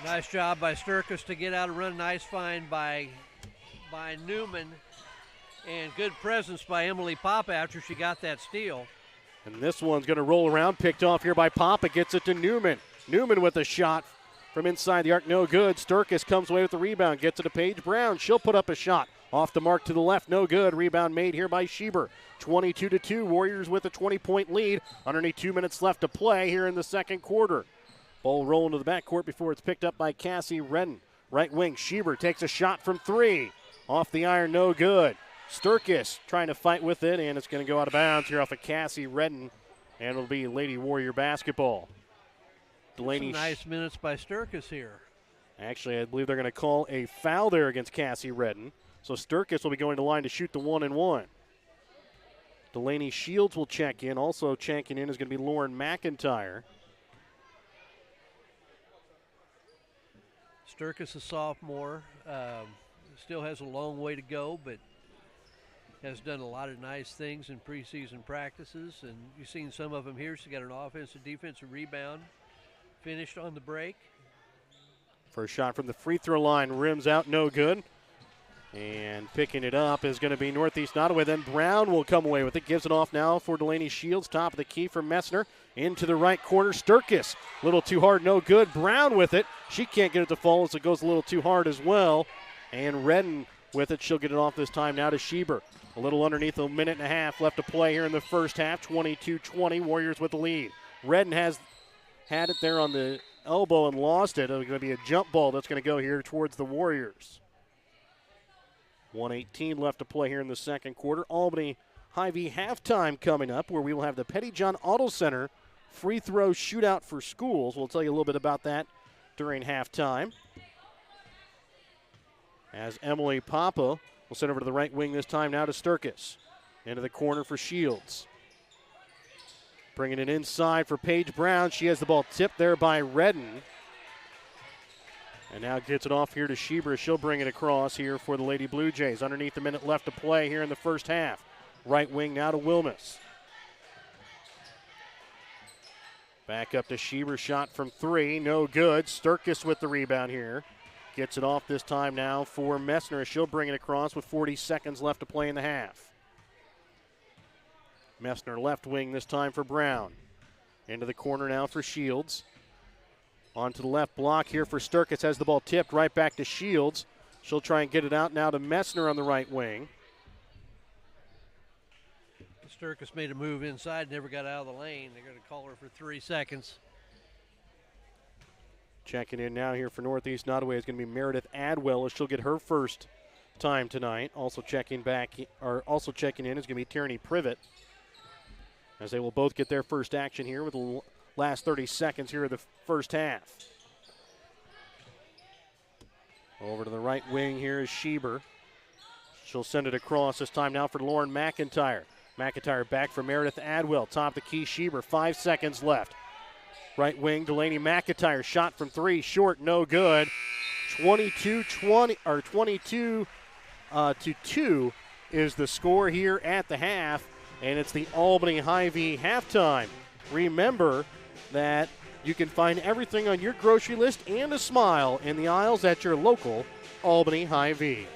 Nice job by Sturkis to get out and run. Nice find by Newman. And good presence by Emily Papa after she got that steal. And this one's going to roll around, picked off here by Papa. Gets it to Newman. Newman with a shot from inside the arc, no good. Sturkis comes away with the rebound, gets it to Paige Brown. She'll put up a shot Off the mark to the left, no good. Rebound made here by Schieber. 22-2, Warriors with a 20-point lead. Underneath 2 minutes left to play here in the second quarter. Ball rolling to the backcourt before it's picked up by Cassie Redden. Right wing, Schieber takes a shot from 3. Off the iron, no good. Sturkis trying to fight with it, and it's going to go out of bounds here off of Cassie Redden, and it'll be Lady Warrior basketball. Delaney. Some nice minutes by Sturkis here. Actually, I believe they're going to call a foul there against Cassie Redden. So Sturkis will be going to line to shoot the 1-and-1. Delaney Shields will check in. Also checking in is going to be Lauren McIntyre. Sturkis, a sophomore, still has a long way to go, but has done a lot of nice things in preseason practices, and you've seen some of them here. She got an offensive, defensive rebound, finished on the break. First shot from the free throw line, rims out, no good. And picking it up is going to be Northeast Nodaway. Then Brown will come away with it. Gives it off now for Delaney Shields. Top of the key for Messner. Into the right corner. Sturkis. A little too hard, no good. Brown with it. She can't get it to fall as it goes a little too hard as well. And Redden with it. She'll get it off this time now to Schieber. A little underneath a minute and a half left to play here in the first half. 22-20. Warriors with the lead. Redden has had it there on the elbow and lost it. It's going to be a jump ball that's going to go here towards the Warriors. 1:18 left to play here in the second quarter. Albany Hy-Vee halftime coming up, where we will have the Pettyjohn Auto Center free throw shootout for schools. We'll tell you a little bit about that during halftime. As Emily Papa will send over to the right wing this time now to Sturkis. Into the corner for Shields. Bringing it inside for Paige Brown. She has the ball tipped there by Redden. And now gets it off here to Schieber. She'll bring it across here for the Lady Blue Jays. Underneath a minute left to play here in the first half. Right wing now to Wilmus. Back up to Schieber. Shot from 3. No good. Sturkis with the rebound here. Gets it off this time now for Messner. She'll bring it across with 40 seconds left to play in the half. Messner left wing this time for Brown. Into the corner now for Shields. On to the left block here for Sturkis. Has the ball tipped right back to Shields. She'll try and get it out now to Messner on the right wing. Sturkis made a move inside, never got out of the lane. They're going to call her for 3 seconds. Checking in now here for Northeast Nodaway is going to be Meredith Adwell as she'll get her first time tonight. Also checking in is going to be Tierney Privet, as they will both get their first action here with the last 30 seconds here of the first half. Over to the right wing here is Schieber. She'll send it across this time now for Lauren McIntyre. McIntyre back for Meredith Adwell. Top of the key, Schieber. 5 seconds left. Right wing, Delaney McIntyre. Shot from 3, short, no good. 22-20 or 22-2 is the score here at the half, and it's the Albany Hy-Vee halftime. Remember that you can find everything on your grocery list and a smile in the aisles at your local Albany Hy-Vee.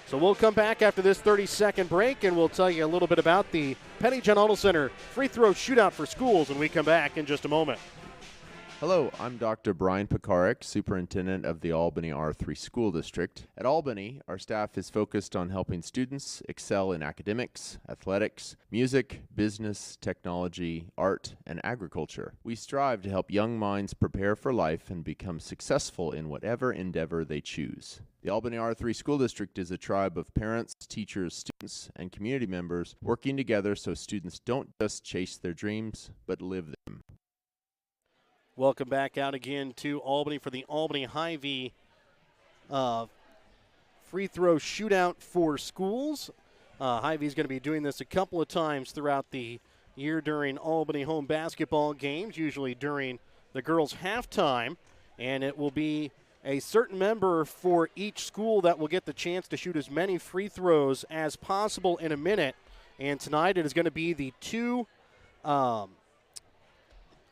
So we'll come back after this 30-second break, and we'll tell you a little bit about the Pettyjohn Auto Center free throw shootout for schools when we come back in just a moment. Hello, I'm Dr. Brian Pekarik, Superintendent of the Albany R3 School District. At Albany, our staff is focused on helping students excel in academics, athletics, music, business, technology, art, and agriculture. We strive to help young minds prepare for life and become successful in whatever endeavor they choose. The Albany R3 School District is a tribe of parents, teachers, students, and community members working together so students don't just chase their dreams, but live them. Welcome back out again to Albany for the Albany Hy-Vee free throw shootout for schools. Hy-Vee is going to be doing this a couple of times throughout the year during Albany home basketball games, usually during the girls' halftime, and it will be a certain member for each school that will get the chance to shoot as many free throws as possible in a minute. And tonight it is going to be the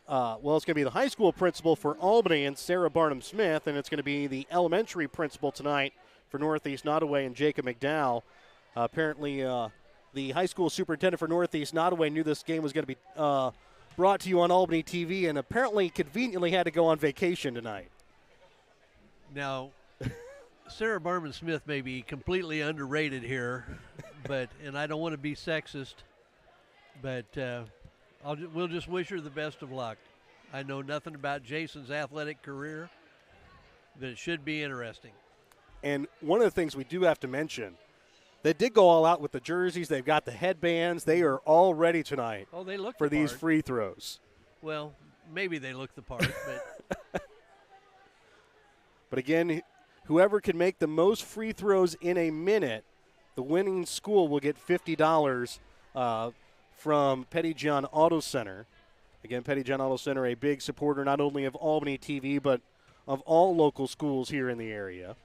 it's going to be the high school principal for Albany and Sarah Barnum Smith, and it's going to be the elementary principal tonight for Northeast Nodaway and Jacob McDowell. Apparently, the high school superintendent for Northeast Nodaway knew this game was going to be brought to you on Albany TV, and apparently conveniently had to go on vacation tonight. Now, Sarah Barman Smith may be completely underrated here, and I don't want to be sexist, but we'll just wish her the best of luck. I know nothing about Jason's athletic career, but it should be interesting. And one of the things we do have to mention, they did go all out with the jerseys. They've got the headbands. They are all ready tonight They look for the these part. free throws. Well, maybe they look the part, but But again, whoever can make the most free throws in a minute, the winning school will get $50 from Pettyjohn Auto Center. Again, Pettyjohn Auto Center, a big supporter not only of Albany TV, but of all local schools here in the area.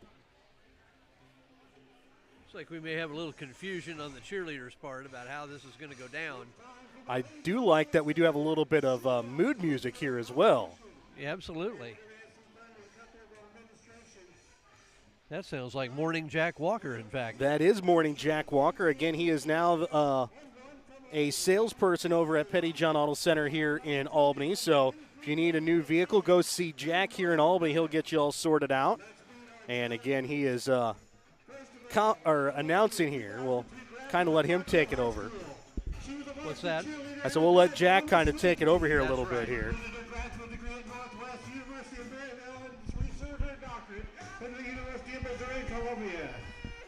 looks like we may have a little confusion on the cheerleaders' part about how this is going to go down. I do like that we do have a little bit of mood music here as well. Yeah, absolutely. That sounds like Morning Jack Walker, in fact. That is Morning Jack Walker. Again, he is now a salesperson over at Pettyjohn Auto Center here in Albany. So if you need a new vehicle, go see Jack here in Albany. He'll get you all sorted out. And again, he is announcing here. We'll kind of let him take it over. What's that? I said we'll let Jack kind of take it over here a little bit here.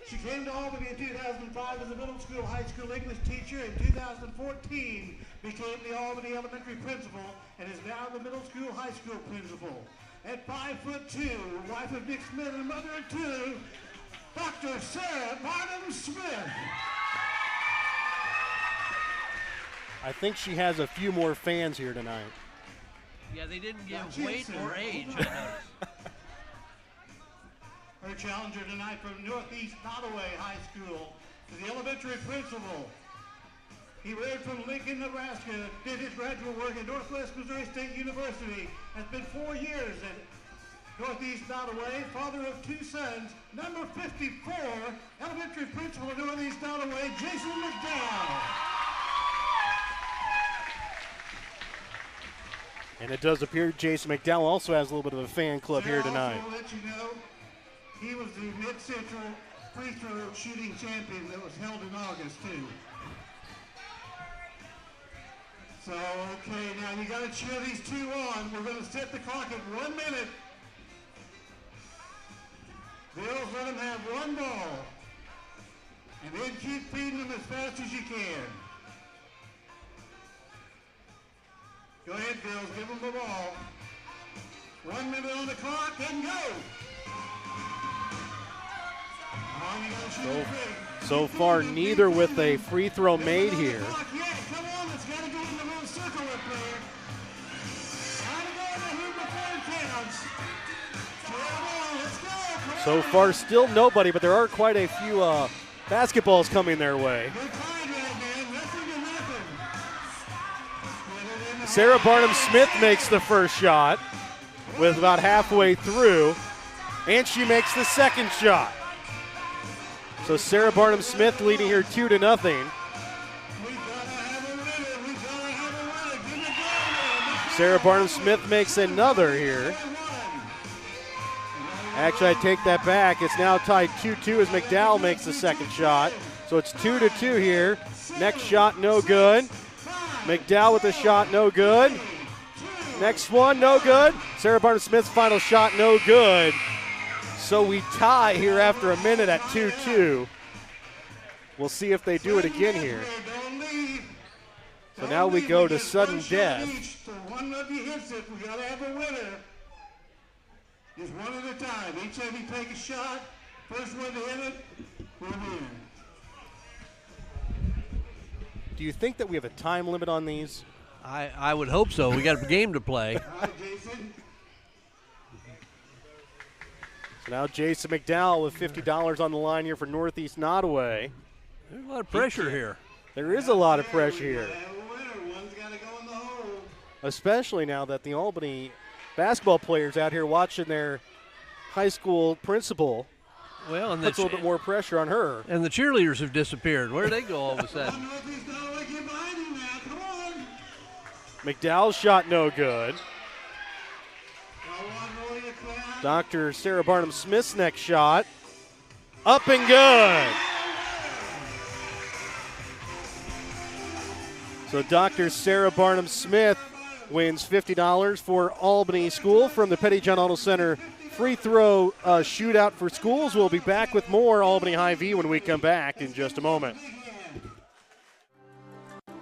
She came to Albany in 2005 as a middle school, high school English teacher. In 2014, became the Albany elementary principal and is now the middle school, high school principal. At 5'2", wife of Nick Smith and mother of two, Dr. Sarah Barnum Smith. I think she has a few more fans here tonight. Yeah, they didn't give weight or age, I noticed. Her challenger tonight from Northeast Nodaway High School to the elementary principal. He rode from Lincoln, Nebraska, did his graduate work at Northwest Missouri State University, has been 4 years at Northeast Nodaway, father of two sons, number 54, elementary principal at Northeast Nodaway, Jason McDowell. And it does appear Jason McDowell also has a little bit of a fan club here tonight. Also let you know, he was the Mid-Central free throw shooting champion that was held in August, too. So, okay, now you got to cheer these two on. We're going to set the clock at 1 minute. Bills, let them have one ball. And then keep feeding them as fast as you can. Go ahead, Bills, give them the ball. 1 minute on the clock and go. So far, neither with a free throw made here. So far, still nobody, but there are quite a few basketballs coming their way. Sarah Barnum Smith makes the first shot with about halfway through, and she makes the second shot. So Sarah Barnum Smith leading here 2-0. Sarah Barnum Smith makes another here. Actually, I take that back. It's now tied 2-2 as McDowell makes the second shot. So it's 2-2 here. Next shot, no good. McDowell with a shot, no good. Next one, no good. Sarah Barnum Smith's final shot, no good. So we tie here after a minute at 2-2. We'll see if they do it again here. So now we go to sudden death. One of you hits it, we gotta have a winner. Just one at a time. Each of you take a shot. First one to hit it will win. Do you think that we have a time limit on these? I would hope so. We got a game to play. All right, Jason. So now Jason McDowell with $50 on the line here for Northeast Nodaway. There's a lot of pressure here. There is a lot of pressure here. Have a winner. One's gotta go in the hole. Especially now that the Albany basketball players out here watching their high school principal. Well, and Puts a little bit more pressure on her. And the cheerleaders have disappeared. Where did they go all of a sudden? Northeast Nodaway, get behind him now. Come on. McDowell's shot no good. Now one roll your crowd. Dr. Sarah Barnum Smith's next shot Up and good. So Dr. Sarah Barnum Smith wins $50 for Albany School from the Petty John Auto Center free throw shootout for schools. We'll be back with more Albany High-V when we come back in just a moment.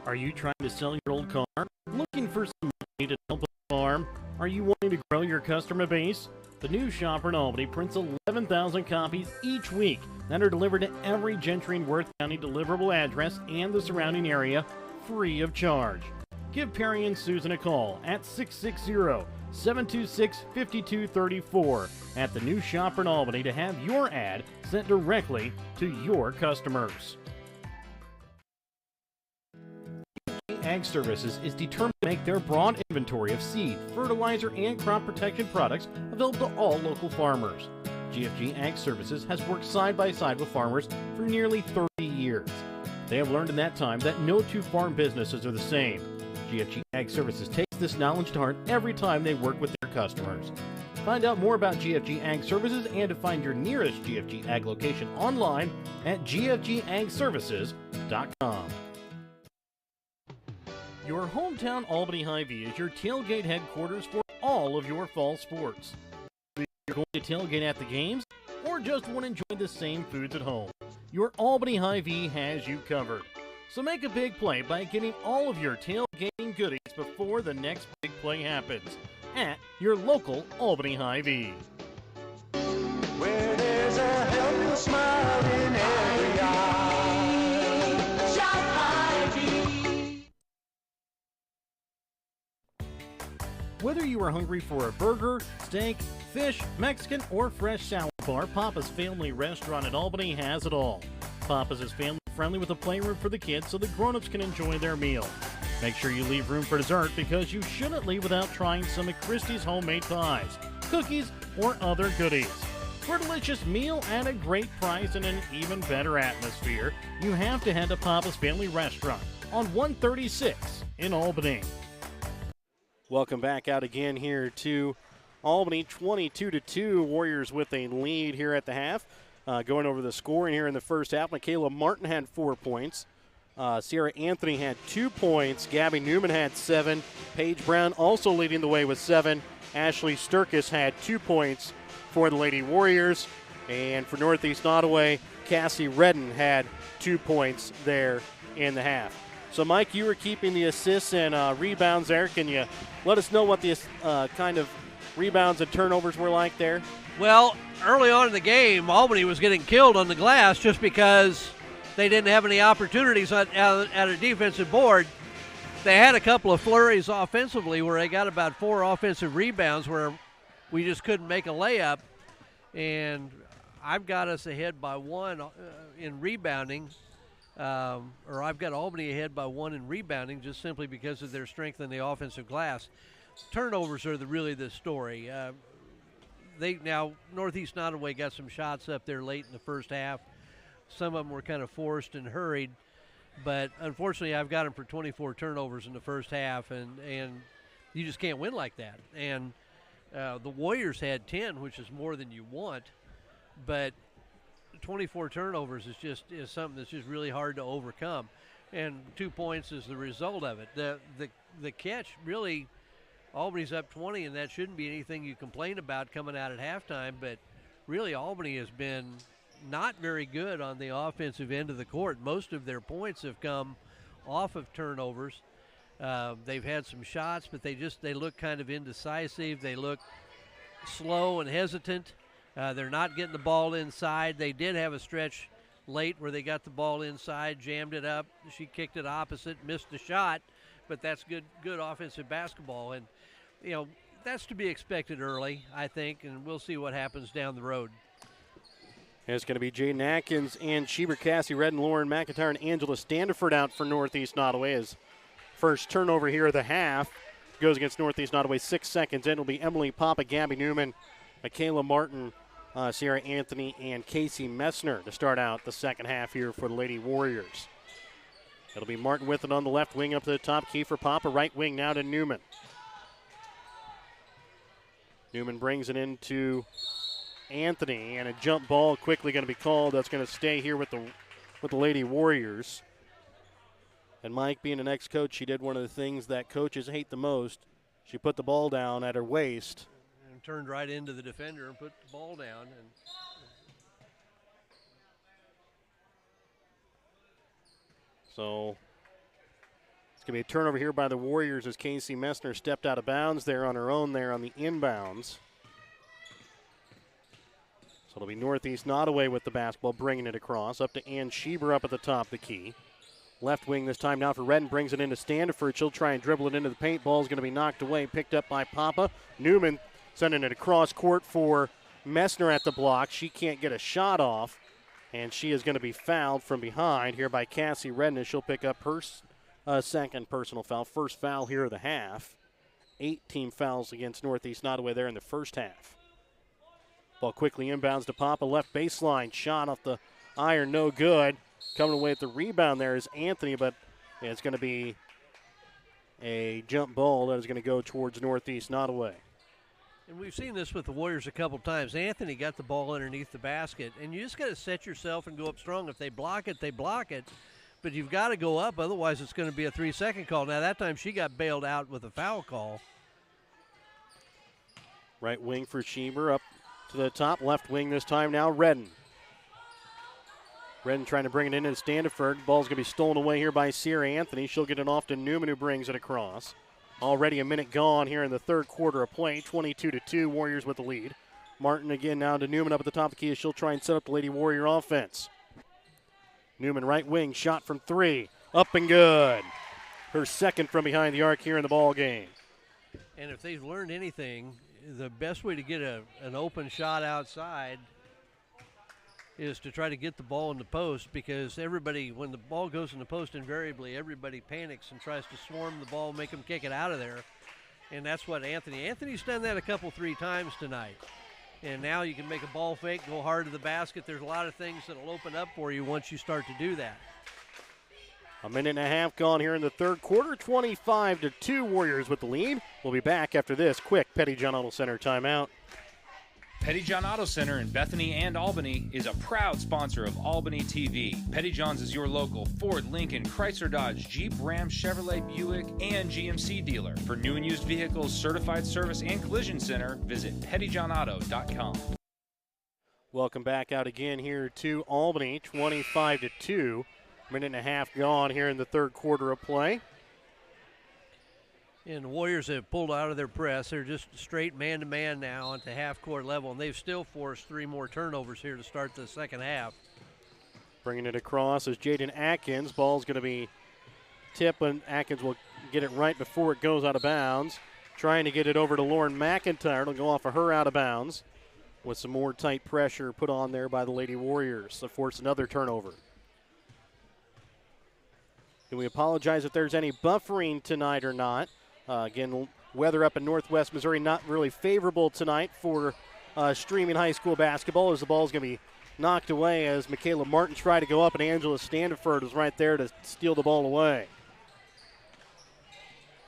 Are you trying to sell your old car? Looking for some money to help a farm? Are you wanting to grow your customer base? The new shopper in Albany prints 11,000 copies each week that are delivered to every Gentry and Worth County deliverable address and the surrounding area free of charge. Give Perry and Susan a call at 660-726-5234 at the new shopper in Albany to have your ad sent directly to your customers. Ag Services is determined to make their broad inventory of seed, fertilizer, and crop protection products available to all local farmers. GFG Ag Services has worked side by side with farmers for nearly 30 years. They have learned in that time that no two farm businesses are the same. GFG Ag Services takes this knowledge to heart every time they work with their customers. Find out more about GFG Ag Services and to find your nearest GFG Ag location online at gfgagservices.com. Your hometown Albany High-V is your tailgate headquarters for all of your fall sports. Whether you're going to tailgate at the games or just want to enjoy the same foods at home, your Albany High-V has you covered. So make a big play by getting all of your tailgating goodies before the next big play happens at your local Albany High-V. Where there's a helpless smile in every eye. Shop High-V. Whether you are hungry for a burger, steak, fish, Mexican, or fresh salad bar, Papa's Family Restaurant in Albany has it all. Papa's is family-friendly with a playroom for the kids so the grown-ups can enjoy their meal. Make sure you leave room for dessert because you shouldn't leave without trying some of Christie's homemade pies, cookies, or other goodies. For a delicious meal at a great price and an even better atmosphere, you have to head to Papa's Family Restaurant on 136 in Albany. Welcome back out again here to Albany, 22-2. Warriors with a lead here at the half. Going over the scoring here in the first half, Michaela Martin had 4 points. Sierra Anthony had 2 points. Gabby Newman had 7. Paige Brown also leading the way with 7. Ashley Sturkis had 2 points for the Lady Warriors. And for Northeast Nodaway, Cassie Redden had 2 points there in the half. So, Mike, you were keeping the assists and rebounds there. Can you let us know what the kind of rebounds and turnovers were like there? Well, early on in the game, Albany was getting killed on the glass just because they didn't have any opportunities at a defensive board. They had a couple of flurries offensively where they got about 4 offensive rebounds where we just couldn't make a layup. And I've got us ahead by 1 in rebounding. Or I've got Albany ahead by 1 in rebounding just simply because of their strength in the offensive glass. Turnovers are really the story. Now Northeast Nodaway got some shots up there late in the first half. Some of them were kind of forced and hurried, but unfortunately I've got them for 24 turnovers in the first half, and you just can't win like that. And the Warriors had 10, which is more than you want, but 24 turnovers is something that's just really hard to overcome, and 2 points is the result of it. The catch really, Albany's up 20, and that shouldn't be anything you complain about coming out at halftime, but really Albany has been not very good on the offensive end of the court. Most of their points have come off of turnovers. They've had some shots, but they look kind of indecisive. They look slow and hesitant. They're not getting the ball inside. They did have a stretch late where they got the ball inside, jammed it up. She kicked it opposite, missed the shot, but that's good offensive basketball. And, that's to be expected early, I think, and we'll see what happens down the road. It's going to be Jaden Atkins and Cheever, Cassie Redden, Lauren McIntyre, and Angela Standiford out for Northeast Nodaway. As first turnover here of the half goes against Northeast Nodaway. 6 seconds in. It'll be Emily Papa, Gabby Newman, Michaela Martin, Sierra Anthony, and Casey Messner to start out the second half here for the Lady Warriors. It'll be Martin with it on the left wing up to the top. Kiefer Papa, right wing now to Newman. Newman brings it into Anthony, and a jump ball quickly going to be called. That's going to stay here with the Lady Warriors. And Mike, being an ex-coach, she did one of the things that coaches hate the most. She put the ball down at her waist. And turned right into the defender and put the ball down. And so it's going to be a turnover here by the Warriors as Casey Messner stepped out of bounds there on her own there on the inbounds. So it'll be Northeast Nodaway with the basketball, bringing it across. Up to Ann Schieber up at the top of the key. Left wing this time now for Redden, brings it into Standiford. She'll try and dribble it into the paint. Ball's going to be knocked away, picked up by Papa. Newman sending it across court for Messner at the block. She can't get a shot off, and she is going to be fouled from behind here by Cassie Redden. She'll pick up her second personal foul. First foul here of the half. 8 team fouls against Northeast Nodaway there in the first half. Ball quickly inbounds to Papa. Left baseline shot off the iron, no good. Coming away with the rebound there is Anthony, but it's going to be a jump ball that is going to go towards Northeast Nodaway. And we've seen this with the Warriors a couple times. Anthony got the ball underneath the basket, and you just got to set yourself and go up strong. If they block it, they block it. But you've got to go up, otherwise it's going to be a 3-second call. Now, that time she got bailed out with a foul call. Right wing for Schieber up to the top. Left wing this time now, Redden. Redden trying to bring it into Standiford. Ball's going to be stolen away here by Sierra Anthony. She'll get it off to Newman, who brings it across. Already a minute gone here in the third quarter of play. 22-2, Warriors with the lead. Martin again now to Newman up at the top of the key as she'll try and set up the Lady Warrior offense. Newman right wing, shot from 3. Up and good. Her second from behind the arc here in the ball game. And if they've learned anything, the best way to get an open shot outside is to try to get the ball in the post, because everybody, when the ball goes in the post, invariably everybody panics and tries to swarm the ball, make them kick it out of there. And that's what Anthony's done that a couple, 3 times tonight. And now you can make a ball fake, go hard to the basket. There's a lot of things that will open up for you once you start to do that. A minute and a half gone here in the third quarter. 25-2, Warriors with the lead. We'll be back after this quick Petty John Auto Center timeout. Petty John Auto Center in Bethany and Albany is a proud sponsor of Albany TV. Petty John's is your local Ford, Lincoln, Chrysler, Dodge, Jeep, Ram, Chevrolet, Buick, and GMC dealer. For new and used vehicles, certified service, and collision center, visit pettyjohnauto.com. Welcome back out again here to Albany. 25-2. Minute and a half gone here in the third quarter of play. And the Warriors have pulled out of their press. They're just straight man-to-man now onto half-court level, and they've still forced 3 more turnovers here to start the second half. Bringing it across is Jaden Atkins. Ball's going to be tipped, and Atkins will get it right before it goes out of bounds. Trying to get it over to Lauren McIntyre. It'll go off of her out of bounds with some more tight pressure put on there by the Lady Warriors to force another turnover. And we apologize if there's any buffering tonight or not. Again, weather up in northwest Missouri not really favorable tonight for streaming high school basketball, as the ball's going to be knocked away as Michaela Martin tried to go up and Angela Standiford was right there to steal the ball away.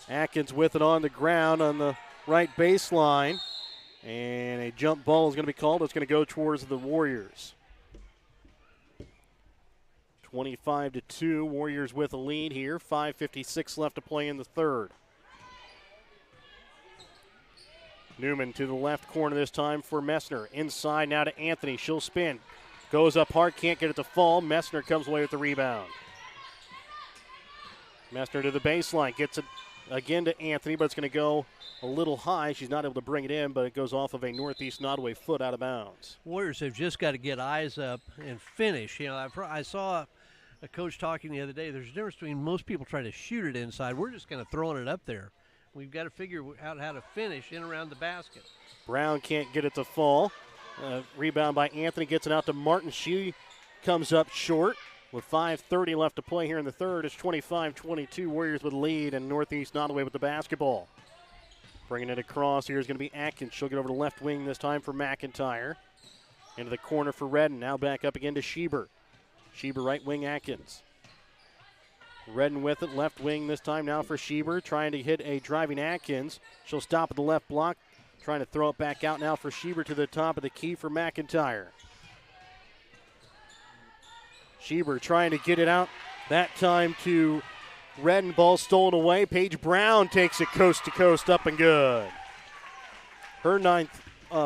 Atkins with it on the ground on the right baseline, and a jump ball is going to be called. It's going to go towards the Warriors. 25-2, Warriors with a lead here. 5:56 left to play in the third. Newman to the left corner this time for Messner. Inside now to Anthony. She'll spin. Goes up hard, can't get it to fall. Messner comes away with the rebound. Messner to the baseline. Gets it again to Anthony, but it's going to go a little high. She's not able to bring it in, but it goes off of a Northeast Nodaway foot out of bounds. Warriors have just got to get eyes up and finish. You know, I saw a coach talking the other day. There's a difference between most people trying to shoot it inside. We're just kind of throwing it up there. We've got to figure out how to finish in around the basket. Brown can't get it to fall. Rebound by Anthony, gets it out to Martin. She comes up short with 5:30 left to play here in the third. It's 25-22, Warriors with the lead, and Northeast Nodaway with the basketball. Bringing it across here is going to be Atkins. She'll get over to left wing this time for McIntyre. Into the corner for Redden. Now back up again to Schieber. Schieber right wing, Atkins. Redden with it, left wing this time now for Schieber, trying to hit a driving Atkins. She'll stop at the left block. Trying to throw it back out now for Schieber to the top of the key for McIntyre. Schieber trying to get it out. That time to Redden. Ball stolen away. Paige Brown takes it coast to coast, up and good. Her 9th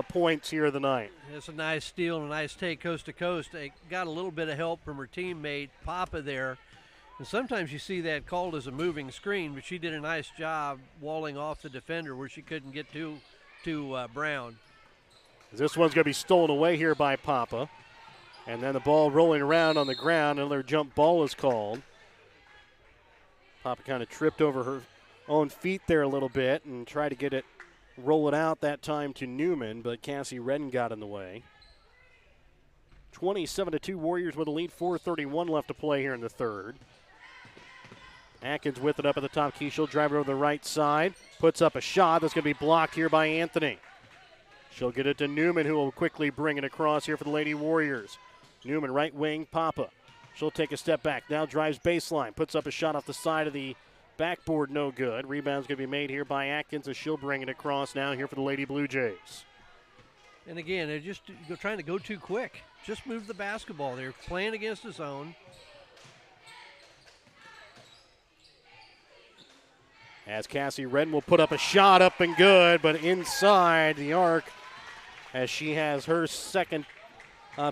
points here of the night. It's a nice steal and a nice take coast to coast. They got a little bit of help from her teammate, Papa, there. And sometimes you see that called as a moving screen, but she did a nice job walling off the defender where she couldn't get to Brown. This one's going to be stolen away here by Papa. And then the ball rolling around on the ground. Another jump ball is called. Papa kind of tripped over her own feet there a little bit and tried to get it, roll it out that time to Newman, but Cassie Redden got in the way. 27-2 Warriors with a lead, 4:31 left to play here in the third. Atkins with it up at the top key. She'll drive it over the right side. Puts up a shot that's going to be blocked here by Anthony. She'll get it to Newman, who will quickly bring it across here for the Lady Warriors. Newman, right wing, Papa. She'll take a step back. Now drives baseline. Puts up a shot off the side of the backboard, no good. Rebound's going to be made here by Atkins as she'll bring it across now here for the Lady Blue Jays. And again, they're just trying to go too quick. Just move the basketball. They're playing against the zone. As Cassie Redden will put up a shot, up and good, but inside the arc as she has her second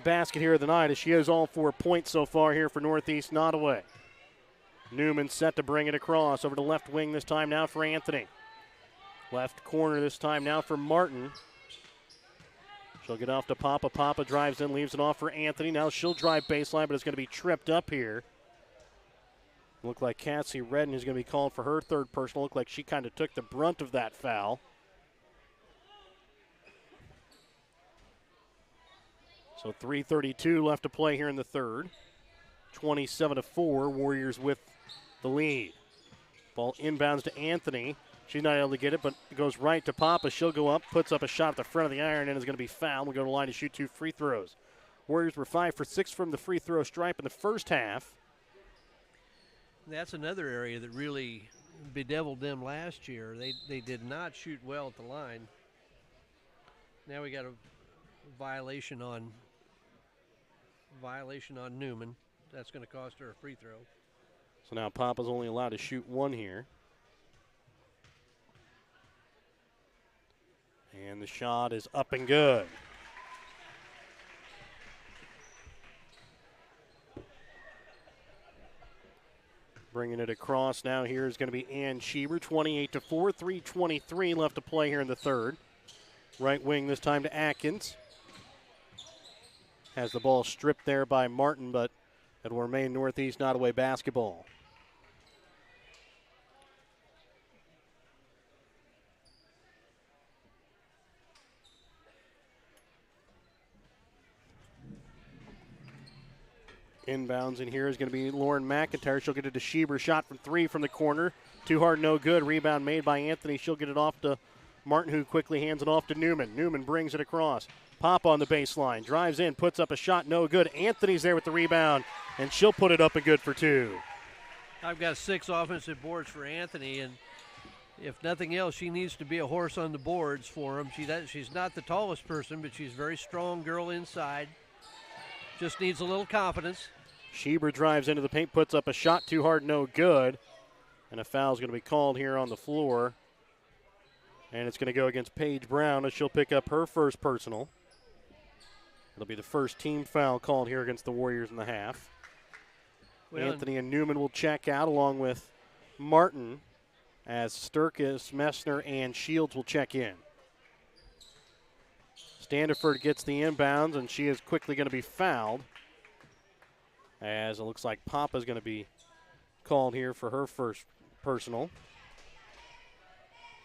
basket here of the night as she has all 4 points so far here for Northeast Nodaway. Newman set to bring it across over to left wing this time now for Anthony. Left corner this time now for Martin. She'll get off to Papa. Papa drives in, leaves it off for Anthony. Now she'll drive baseline, but it's going to be tripped up here. Look like Cassie Redden is going to be called for her third personal. Look like she kind of took the brunt of that foul. So 3:32 left to play here in the third. 27-4, Warriors with the lead. Ball inbounds to Anthony. She's not able to get it, but it goes right to Papa. She'll go up, puts up a shot at the front of the iron, and is going to be fouled. We'll go to the line to shoot 2 free throws. Warriors were 5 for 6 from the free throw stripe in the first half. That's another area that really bedeviled them last year. They did not shoot well at the line. Now we got a violation on Newman. That's going to cost her a free throw. So now Papa's only allowed to shoot 1 here. And the shot is up and good. Bringing it across now here is going to be Ann Schieber, 28-4, 3:23 left to play here in the third. Right wing this time to Atkins. Has the ball stripped there by Martin, but it will remain Northeast Nodaway basketball. Inbounds in here is going to be Lauren McIntyre. She'll get it to Schieber. Shot from 3 from the corner. Too hard, no good. Rebound made by Anthony. She'll get it off to Martin, who quickly hands it off to Newman. Newman brings it across. Pop on the baseline. Drives in, puts up a shot, no good. Anthony's there with the rebound, and she'll put it up and good for 2. I've got 6 offensive boards for Anthony, and if nothing else, she needs to be a horse on the boards for him. She's not the tallest person, but she's a very strong girl inside. Just needs a little confidence. Schieber drives into the paint, puts up a shot, too hard, no good. And a foul is going to be called here on the floor. And it's going to go against Paige Brown as she'll pick up her first personal. It'll be the first team foul called here against the Warriors in the half. Well, Anthony and Newman will check out along with Martin as Sturkis, Messner, and Shields will check in. Standiford gets the inbounds, and she is quickly going to be fouled as it looks like Papa's going to be called here for her first personal.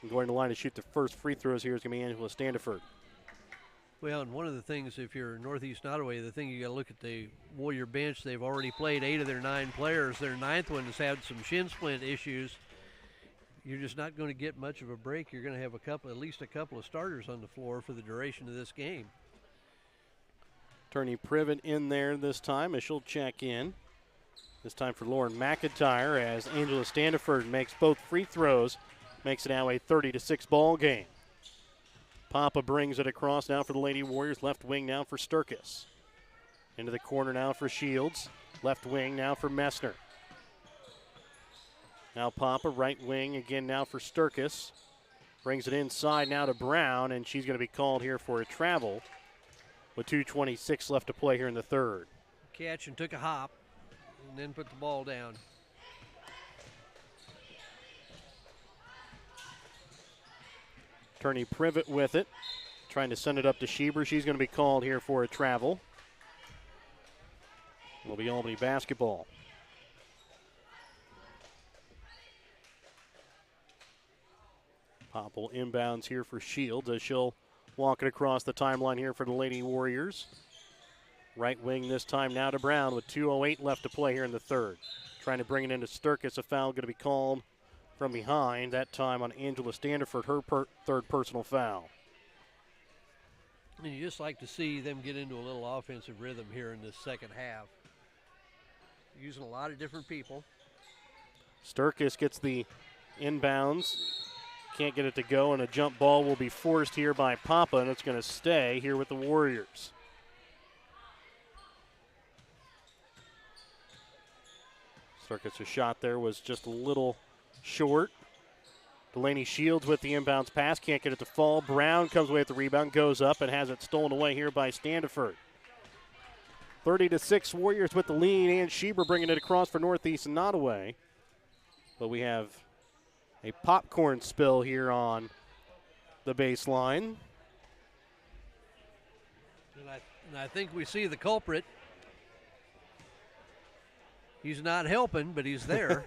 And going to the line to shoot the first free throws here is going to be Angela Standiford. Well, and one of the things, if you're Northeast Nodaway, the thing you got to look at the Warrior bench. They've already played 8 of their 9 players. Their 9th one has had some shin splint issues. You're just not going to get much of a break. You're going to have at least a couple of starters on the floor for the duration of this game. Attorney Privet in there this time as she'll check in. This time for Lauren McIntyre as Angela Standiford makes both free throws. Makes it now a 30-6 ball game. Papa brings it across now for the Lady Warriors. Left wing now for Sturkis. Into the corner now for Shields. Left wing now for Messner. Now Papa, right wing again now for Sturkis. Brings it inside now to Brown, and she's going to be called here for a travel with 2:26 left to play here in the third. Catch and took a hop and then put the ball down. Turney Privet with it, trying to send it up to Schieber. She's going to be called here for a travel. Will be Albany basketball. Popple inbounds here for Shields as she'll walk it across the timeline here for the Lady Warriors. Right wing this time now to Brown with 2:08 left to play here in the third. Trying to bring it into Sturkis. A foul going to be called from behind, that time on Angela Standiford, her third personal foul. And you just like to see them get into a little offensive rhythm here in this second half. Using a lot of different people. Sturkis gets the inbounds. Can't get it to go, and a jump ball will be forced here by Papa, and it's going to stay here with the Warriors. Sturkis' shot there was just a little short. Delaney Shields with the inbounds pass. Can't get it to fall. Brown comes away with the rebound, goes up, and has it stolen away here by Standiford. 30-6 Warriors with the lead, and Schieber bringing it across for Northeast and Nodaway. But we have a popcorn spill here on the baseline. And I think we see the culprit. He's not helping, but he's there.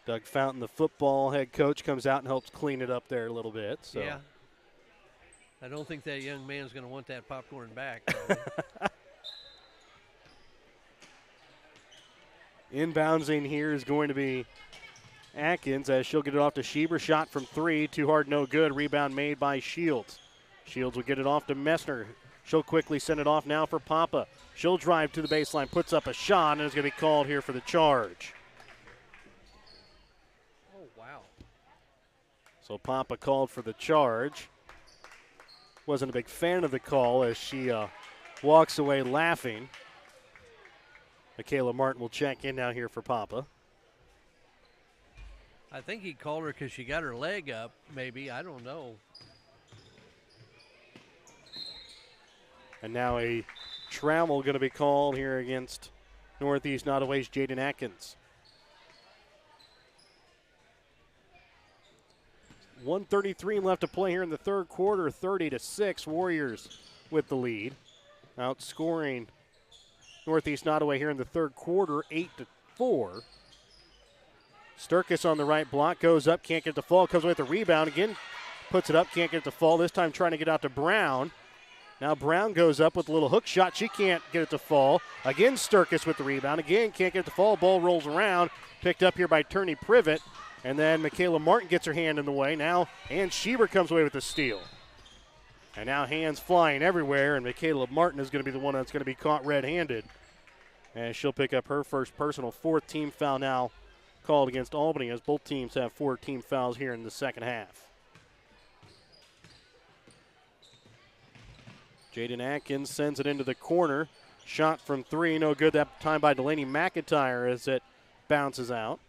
Doug Fountain, the football head coach, comes out and helps clean it up there a little bit. So. Yeah. I don't think that young man's going to want that popcorn back. Inboundsing here is going to be Atkins as she'll get it off to Schieber. Shot from three, too hard, no good. Rebound made by Shields. Shields will get it off to Messner. She'll quickly send it off now for Papa. She'll drive to the baseline, puts up a shot, and is going to be called here for the charge. Oh, wow. So Papa called for the charge. Wasn't a big fan of the call as she walks away laughing. Michaela Martin will check in now here for Papa. I think he called her because she got her leg up, maybe. I don't know. And now a travel going to be called here against Northeast Nodaway's Jaden Atkins. 1:33 left to play here in the third quarter. 30-6 Warriors with the lead. Outscoring Northeast Nodaway here in the third quarter, 8-4. Sturkis on the right block, goes up, can't get the fall, comes away with the rebound again, puts it up, can't get the fall. This time trying to get out to Brown. Now Brown goes up with a little hook shot. She can't get it to fall. Again, Sturkis with the rebound. Again, can't get it to fall. Ball rolls around. Picked up here by Turney Privet. And then Michaela Martin gets her hand in the way. Now Ann Schieber comes away with the steal. And now hands flying everywhere. And Michaela Martin is going to be the one that's going to be caught red-handed. And she'll pick up her first personal. Fourth team foul now called against Albany as both teams have 4 team fouls here in the second half. Jaden Atkins sends it into the corner. Shot from three, no good that time by Delaney McIntyre as it bounces out.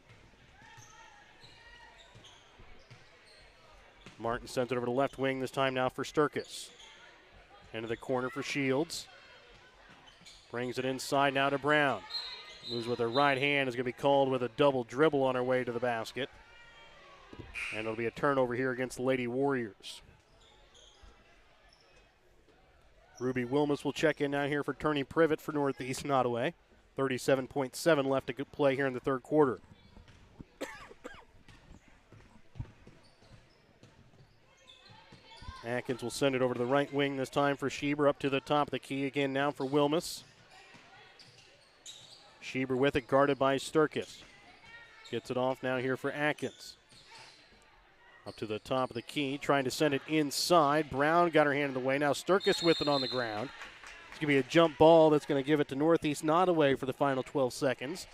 Martin sends it over to left wing this time now for Sturkis. Into the corner for Shields. Brings it inside now to Brown. Moves with her right hand, is going to be called with a double dribble on her way to the basket. And it'll be a turnover here against the Lady Warriors. Ruby Wilmus will check in now here for Turney Privet for Northeast Nodaway. 37.7 left to play here in the third quarter. Atkins will send it over to the right wing this time for Schieber, up to the top of the key again now for Wilmus. Schieber with it, guarded by Sturkis. Gets it off now here for Atkins. Up to the top of the key, trying to send it inside. Brown got her hand in the way. Now Sturkis with it on the ground. It's going to be a jump ball that's going to give it to Northeast Nodaway for the final 12 seconds.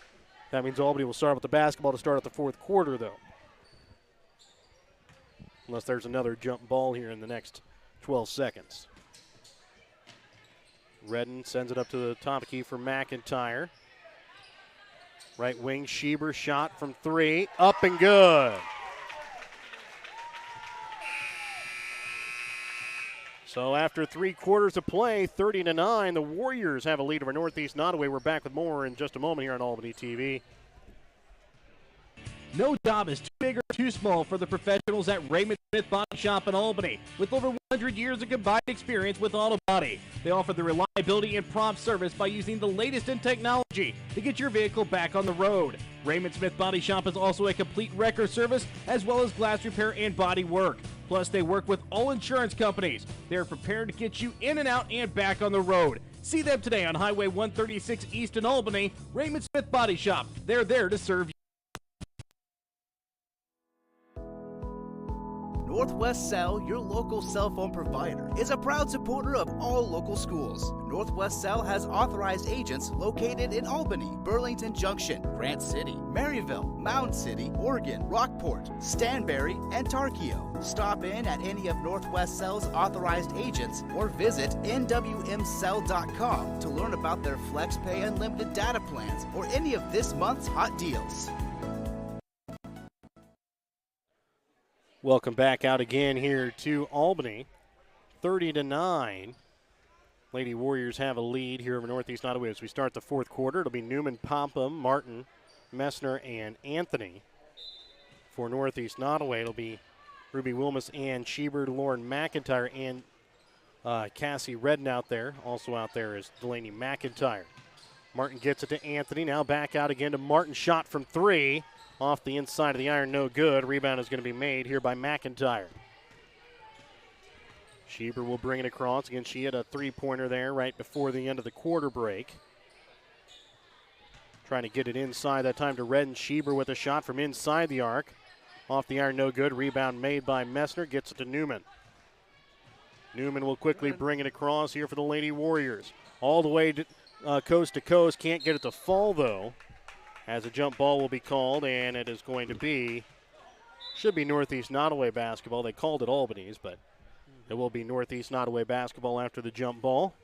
That means Albany will start with the basketball to start at the fourth quarter, though. Unless there's another jump ball here in the next 12 seconds. Redden sends it up to the top key for McIntyre. Right wing, Schieber shot from 3, up and good. So after 3 quarters of play, 30-9, the Warriors have a lead over Northeast Nodaway. We're back with more in just a moment here on Albany TV. No job is too big or too small for the professionals at Raymond Smith Body Shop in Albany. With over 100 years of combined experience with auto body, they offer the reliability and prompt service by using the latest in technology to get your vehicle back on the road. Raymond Smith Body Shop is also a complete wrecker service as well as glass repair and body work. Plus, they work with all insurance companies. They're prepared to get you in and out and back on the road. See them today on Highway 136 East in Albany. Raymond Smith Body Shop. They're there to serve you. Northwest Cell, your local cell phone provider, is a proud supporter of all local schools. Northwest Cell has authorized agents located in Albany, Burlington Junction, Grant City, Maryville, Mound City, Oregon, Rockport, Stanberry, and Tarkio. Stop in at any of Northwest Cell's authorized agents or visit nwmcell.com to learn about their FlexPay unlimited data plans or any of this month's hot deals. Welcome back out again here to Albany. 30-9. Lady Warriors have a lead here over Northeast Nodaway as we start the fourth quarter. It'll be Newman, Popham, Martin, Messner, and Anthony. For Northeast Nodaway, it'll be Ruby Wilmus and Schieber, Lauren McIntyre, and Cassie Redden out there. Also out there is Delaney McIntyre. Martin gets it to Anthony. Now back out again to Martin. Shot from 3. Off the inside of the iron, no good. Rebound is going to be made here by McIntyre. Schieber will bring it across. Again, she had a three-pointer there right before the end of the quarter break. Trying to get it inside that time to Redden. Schieber with a shot from inside the arc. Off the iron, no good. Rebound made by Messner. Gets it to Newman. Newman will quickly bring it across here for the Lady Warriors. All the way to, coast to coast. Can't get it to fall, though. As a jump ball will be called, and it is going to be, should be Northeast Nodaway basketball. They called it Albany's, but it will be Northeast Nodaway basketball after the jump ball.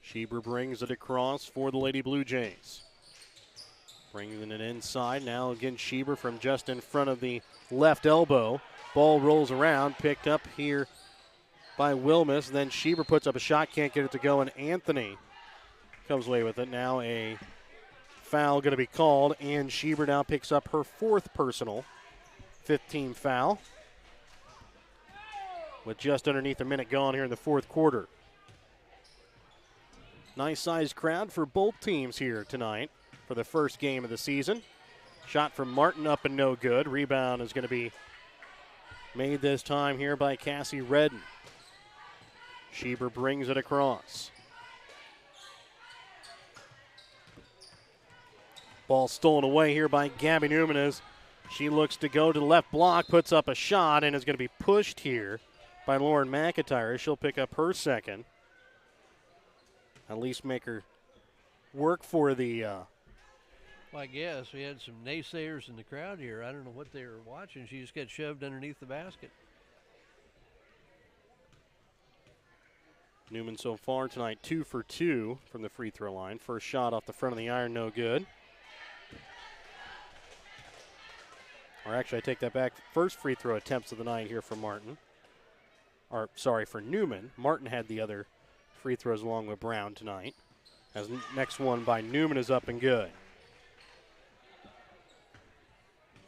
Schieber brings it across for the Lady Blue Jays. Bringing it inside. Now again, Schieber from just in front of the left elbow. Ball rolls around, picked up here by Wilmus. Then Schieber puts up a shot, can't get it to go, and Anthony comes away with it. Now a foul going to be called, and Schieber now picks up her 4th personal, 15 foul, with just underneath a minute gone here in the fourth quarter. Nice sized crowd for both teams here tonight for the first game of the season. Shot from Martin up and no good. Rebound is going to be made this time here by Cassie Redden. Schieber brings it across. Ball stolen away here by Gabby Newman as she looks to go to the left block, puts up a shot, and is going to be pushed here by Lauren McIntyre. She'll pick up her 2nd. At least make her work for the... Well, I guess we had some naysayers in the crowd here. I don't know what they were watching. She just got shoved underneath the basket. Newman so far tonight 2 for 2 from the free throw line. First shot off the front of the iron, no good. Or actually, I take that back. First free throw attempts of the night here for Martin. Or, sorry, for Newman. Martin had the other free throws along with Brown tonight. As next one by Newman is up and good.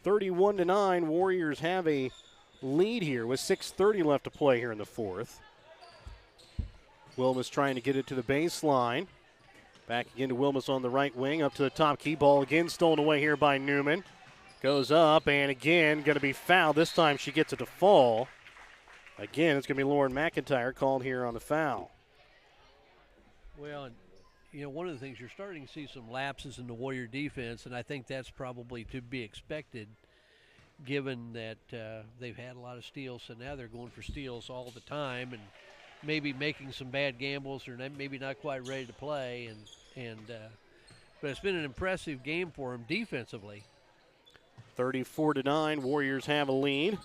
31-9, Warriors have a lead here with 6:30 left to play here in the fourth. Wilmus trying to get it to the baseline. Back again to Wilmus on the right wing, up to the top key. Ball again stolen away here by Newman. Goes up, and again going to be fouled. This time she gets it to fall. Again, it's going to be Lauren McIntyre called here on the foul. Well, you know, one of the things, you're starting to see some lapses in the Warrior defense, and I think that's probably to be expected given that they've had a lot of steals, so now they're going for steals all the time, and maybe making some bad gambles or maybe not quite ready to play. But it's been an impressive game for them defensively. 34-9, Warriors have a lead.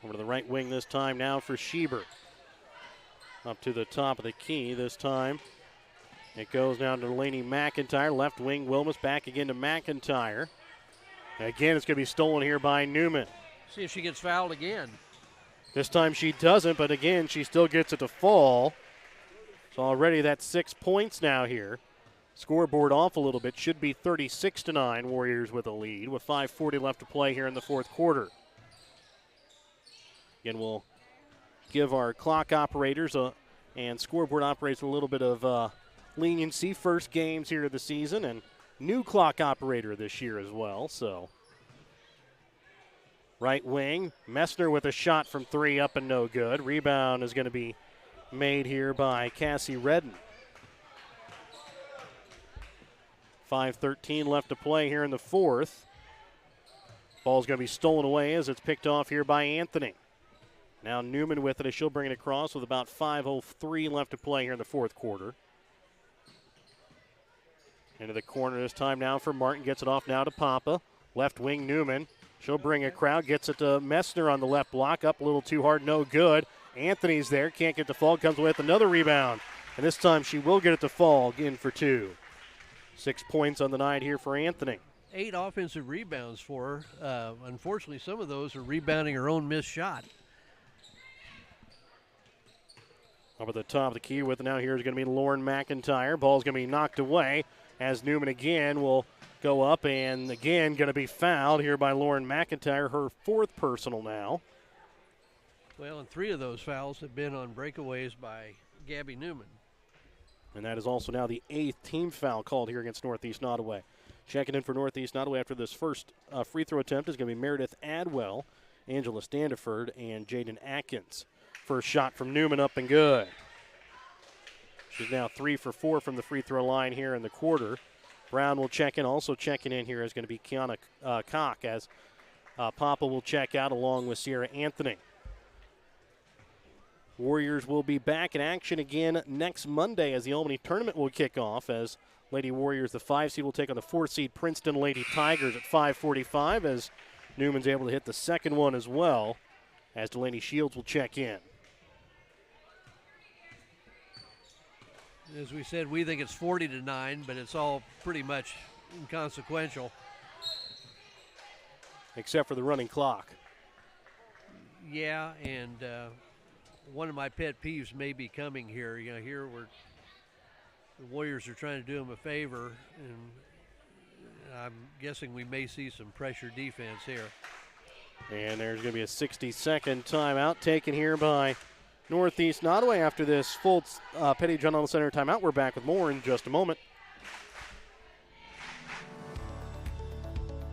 Over to the right wing this time now for Schieber. Up to the top of the key this time. It goes down to Delaney McIntyre. Left wing, Wilmus back again to McIntyre. Again, it's going to be stolen here by Newman. See if she gets fouled again. This time she doesn't, but again, she still gets it to fall. So already that's 6 points now here. Scoreboard off a little bit. Should be 36-9, Warriors with a lead with 5:40 left to play here in the fourth quarter. Again, we'll give our clock operators and scoreboard operators a little bit of leniency. First games here of the season, and new clock operator this year as well. So, right wing, Messner with a shot from three, up and no good. Rebound is going to be made here by Cassie Redden. 5:13 left to play here in the fourth. Ball's going to be stolen away as it's picked off here by Anthony. Now Newman with it as she'll bring it across with about 5:03 left to play here in the fourth quarter. Into the corner this time now for Martin. Gets it off now to Papa. Left wing Newman. She'll bring a crowd. Gets it to Messner on the left block. Up a little too hard. No good. Anthony's there. Can't get the fall. Comes away with another rebound. And this time she will get it to fall. Again for two. 6 points on the night here for Anthony. 8 offensive rebounds for her. Unfortunately, some of those are rebounding her own missed shot. Up at the top of the key with it now here is going to be Lauren McIntyre. Ball's going to be knocked away as Newman again will go up and again going to be fouled here by Lauren McIntyre, her fourth personal now. Well, and 3 of those fouls have been on breakaways by Gabby Newman. And that is also now the 8th team foul called here against Northeast Nodaway. Checking in for Northeast Nodaway after this first free throw attempt is going to be Meredith Adwell, Angela Standiford, and Jaden Atkins. First shot from Newman up and good. She's now 3 for 4 from the free throw line here in the quarter. Brown will check in. Also checking in here is going to be Kiana Koch as Papa will check out along with Sierra Anthony. Warriors will be back in action again next Monday as the Albany tournament will kick off as Lady Warriors, the 5 seed, will take on the 4 seed Princeton Lady Tigers at 5:45 as Newman's able to hit the second one as well as Delaney Shields will check in. As we said, we think it's 40-9, but it's all pretty much inconsequential. Except for the running clock. Yeah, and one of my pet peeves may be coming here. You know, here the Warriors are trying to do them a favor, and I'm guessing we may see some pressure defense here. And there's going to be a 60-second timeout taken here by Northeast Nodaway after this full Petty John Arnold Center timeout. We're back with more in just a moment.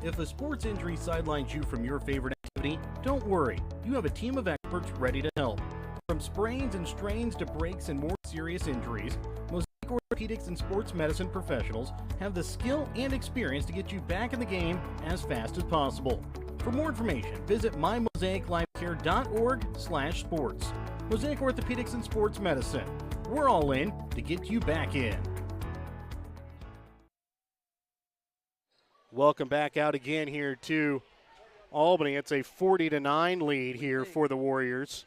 If a sports injury sidelines you from your favorite activity, don't worry. You have a team of experts ready to help. From sprains and strains to breaks and more serious injuries, Mosaic Orthopedics and Sports Medicine professionals have the skill and experience to get you back in the game as fast as possible. For more information, visit mymosaiclifecare.org/sports. Mosaic Orthopedics and Sports Medicine. We're all in to get you back in. Welcome back out again here to Albany. It's a 40-9 lead here for the Warriors.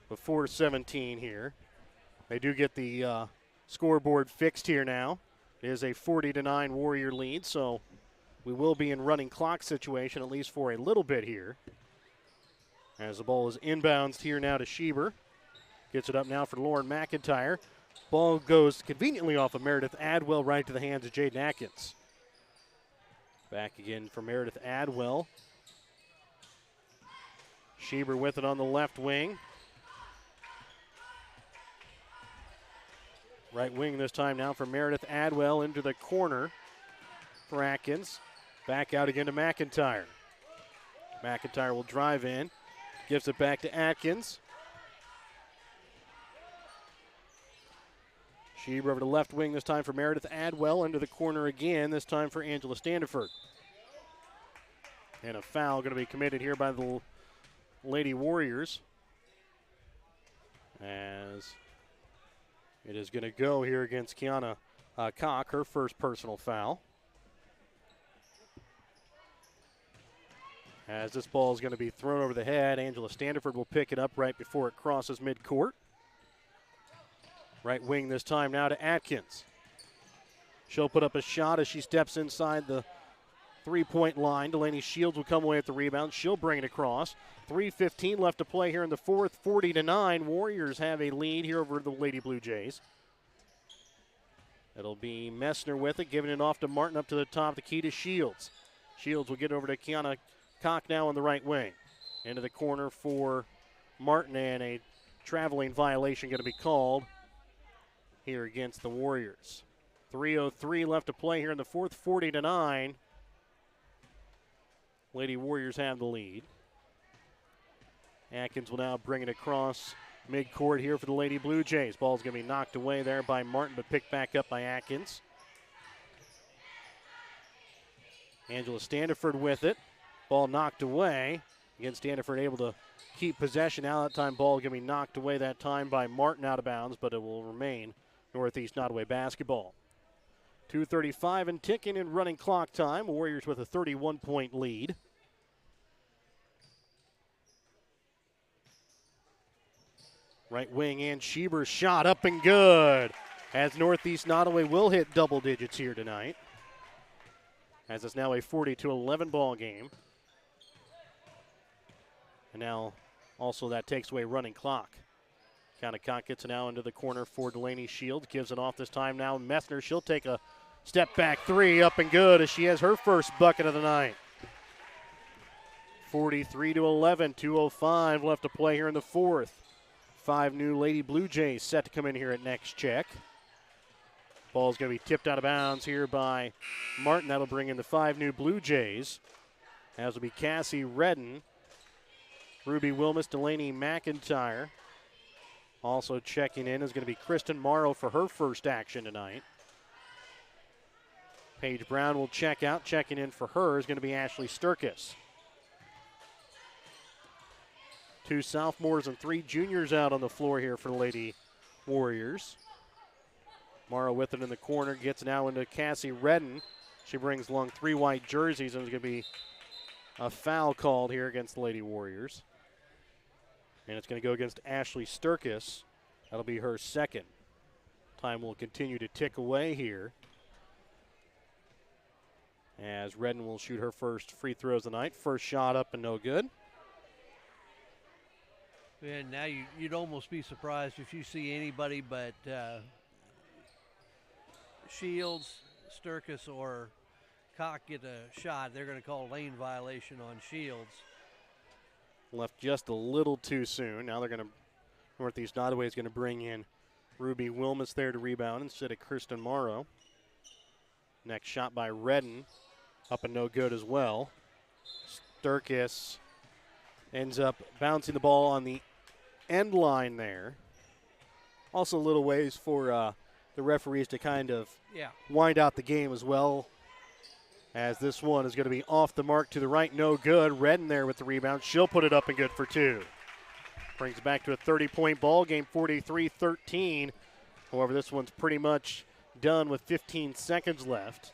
Before 17 here. They do get the scoreboard fixed here now. It is a 40-9 Warrior lead, so we will be in running clock situation at least for a little bit here. As the ball is inbounds here now to Schieber. Gets it up now for Lauren McIntyre. Ball goes conveniently off of Meredith Adwell right to the hands of Jaden Atkins. Back again for Meredith Adwell. Schieber with it on the left wing. Right wing this time now for Meredith Adwell into the corner for Atkins. Back out again to McIntyre. McIntyre will drive in. Gives it back to Atkins. Schieber over to left wing this time for Meredith Adwell. Into the corner again, this time for Angela Standiford. And a foul going to be committed here by the Lady Warriors. as it is going to go here against Kiana Koch, her first personal foul. As this ball is going to be thrown over the head, Angela Standiford will pick it up right before it crosses midcourt. Right wing this time now to Atkins. She'll put up a shot as she steps inside the three-point line. Delaney Shields will come away with the rebound. She'll bring it across. 3:15 left to play here in the fourth. 40-9. Warriors have a lead here over the Lady Blue Jays. It'll be Messner with it, giving it off to Martin up to the top. The key to Shields. Shields will get over to Kiana Koch now on the right wing. Into the corner for Martin, and a traveling violation going to be called here against the Warriors. 3:03 left to play here in the fourth. 40-9. Lady Warriors have the lead. Atkins will now bring it across midcourt here for the Lady Blue Jays. Ball's going to be knocked away there by Martin, but picked back up by Atkins. Angela Standiford with it. Ball knocked away. Again, Standiford able to keep possession. Now that time ball going to be knocked away that time by Martin out of bounds, but it will remain Northeast Nodaway basketball. 2:35 and ticking in running clock time. Warriors with a 31-point lead. Right wing and Schieber's shot up and good. As Northeast Nodaway will hit double digits here tonight. As it's now a 40-11 ball game. And now also that takes away running clock. Koch gets it now into the corner for Delaney Shields. Gives it off this time now. Messner, she'll take a step back three up and good as she has her first bucket of the night. 43-11, 2:05 left to play here in the fourth. 5 new Lady Blue Jays set to come in here at next check. Ball's going to be tipped out of bounds here by Martin. That'll bring in the 5 new Blue Jays. As will be Cassie Redden, Ruby Wilmus, Delaney McIntyre. Also checking in is going to be Kristen Morrow for her first action tonight. Paige Brown will check out. Checking in for her is going to be Ashley Sturkis. 2 sophomores and 3 juniors out on the floor here for the Lady Warriors. Morrow with it in the corner, gets now into Cassie Redden. She brings along 3 white jerseys, and there's going to be a foul called here against the Lady Warriors. And it's going to go against Ashley Sturkis. That'll be her second. Time will continue to tick away here, as Redden will shoot her first free throws of the night. First shot up and no good. And now you'd almost be surprised if you see anybody but Shields, Sturkis, or Koch get a shot. They're going to call lane violation on Shields. Left just a little too soon. Now they're going to, Northeast Nodaway is going to bring in Ruby Wilmus there to rebound instead of Kristen Morrow. Next shot by Redden, up and no good as well. Sturkis ends up bouncing the ball on the end line there. Also a little ways for the referees to kind of wind out the game as well, as this one is going to be off the mark to the right, no good. Redden there with the rebound. She'll put it up and good for 2. Brings it back to a 30-point ball game, 43-13. However, this one's pretty much done with 15 seconds left.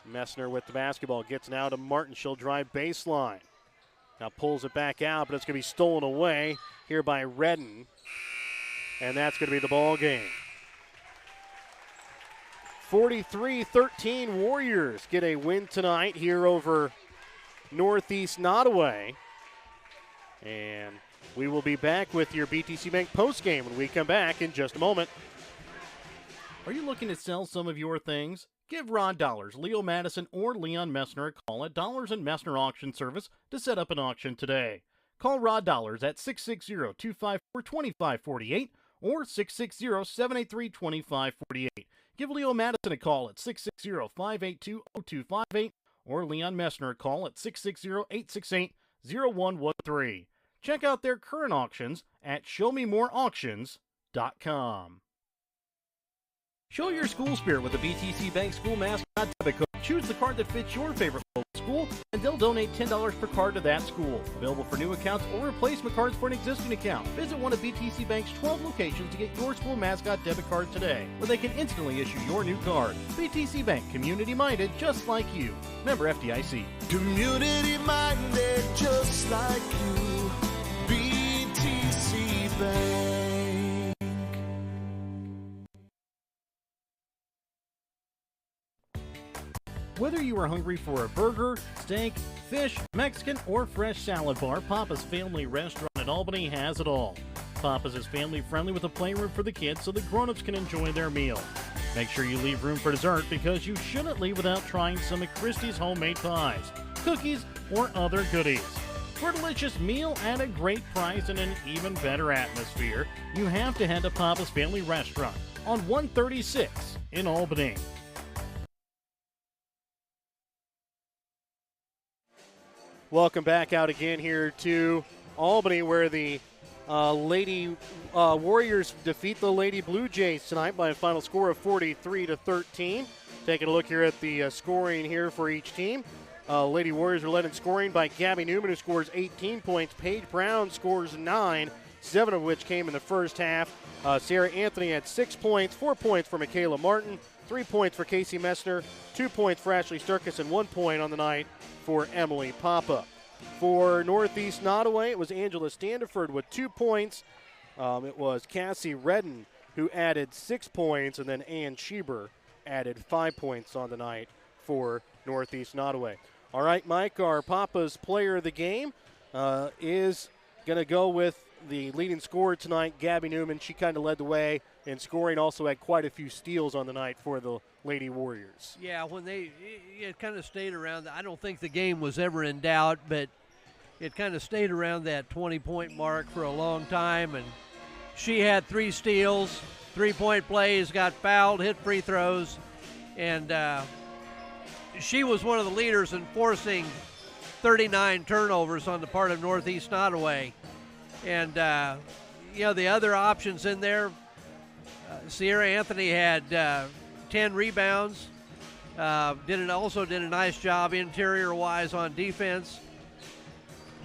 Messner with the basketball, gets now to Martin. She'll drive baseline. Now pulls it back out, but it's going to be stolen away here by Redden. And that's going to be the ball game. 43-13, Warriors get a win tonight here over Northeast Nodaway. And we will be back with your BTC Bank postgame when we come back in just a moment. Are you looking to sell some of your things? Give Rod Dollars, Leo Madison, or Leon Messner a call at Dollars and Messner Auction Service to set up an auction today. Call Rod Dollars at 660-254-2548 or 660-783-2548. Give Leo Madison a call at 660-582-0258 or Leon Messner a call at 660-868-0113. Check out their current auctions at ShowMeMoreAuctions.com. Show your school spirit with the BTC Bank School Mascot Debit Card. Choose the card that fits your favorite local school, and they'll donate $10 per card to that school. Available for new accounts or replacement cards for an existing account. Visit one of BTC Bank's 12 locations to get your school mascot debit card today, where they can instantly issue your new card. BTC Bank, community-minded, just like you. Member FDIC. Community-minded, just like you. BTC Bank. Whether you are hungry for a burger, steak, fish, Mexican, or fresh salad bar, Papa's Family Restaurant in Albany has it all. Papa's is family-friendly with a playroom for the kids so the grown-ups can enjoy their meal. Make sure you leave room for dessert because you shouldn't leave without trying some of Christie's homemade pies, cookies, or other goodies. For a delicious meal at a great price and an even better atmosphere, you have to head to Papa's Family Restaurant on 136 in Albany. Welcome back out again here to Albany, where the Lady Warriors defeat the Lady Blue Jays tonight by a final score of 43-13. Taking a look here at the scoring here for each team. Lady Warriors are led in scoring by Gabby Newman, who scores 18 points. Paige Brown scores 9, 7 of which came in the first half. Sarah Anthony had 6 points, 4 points for Michaela Martin, 3 points for Casey Messner, 2 points for Ashley Sturkis, and 1 point on the night for Emily Papa. For Northeast Nodaway, it was Angela Standiford with 2 points. It was Cassie Redden who added 6 points, and then Ann Schieber added 5 points on the night for Northeast Nodaway. All right, Mike, our Papa's player of the game is going to go with the leading scorer tonight, Gabby Newman. She kind of led the way in scoring, also had quite a few steals on the night for the Lady Warriors. Yeah, when it kind of stayed around. I don't think the game was ever in doubt, but it kind of stayed around that 20-point mark for a long time, and she had 3 steals, 3-point plays, got fouled, hit free throws, and she was one of the leaders in forcing 39 turnovers on the part of Northeast Nodaway. And, the other options in there, Sierra Anthony had 10 rebounds, also did a nice job interior-wise on defense.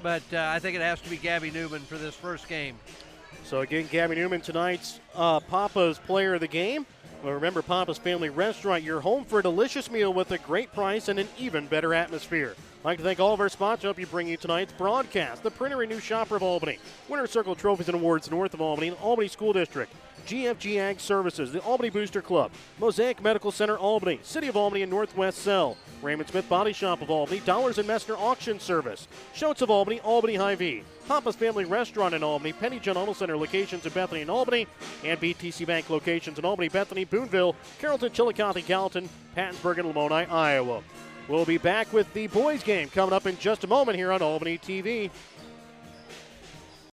But I think it has to be Gabby Newman for this first game. So again, Gabby Newman, tonight's Papa's player of the game. Well, remember, Papa's Family Restaurant, your home for a delicious meal with a great price and an even better atmosphere. I'd like to thank all of our sponsors. I hope you bring you tonight's broadcast. The Printer and New Shopper of Albany, Winter Circle Trophies and Awards north of Albany, the Albany School District, GFG Ag Services, the Albany Booster Club, Mosaic Medical Center Albany, City of Albany and Northwest Cell, Raymond Smith Body Shop of Albany, Dollars and Messner Auction Service, Schultz of Albany, Albany Hy-Vee, Papa's Family Restaurant in Albany, Penny John Auto Center locations in Bethany and Albany, and BTC Bank locations in Albany, Bethany, Boonville, Carrollton, Chillicothe, Gallatin, Pattonsburg, and Lamoni, Iowa. We'll be back with the boys game coming up in just a moment here on Albany TV.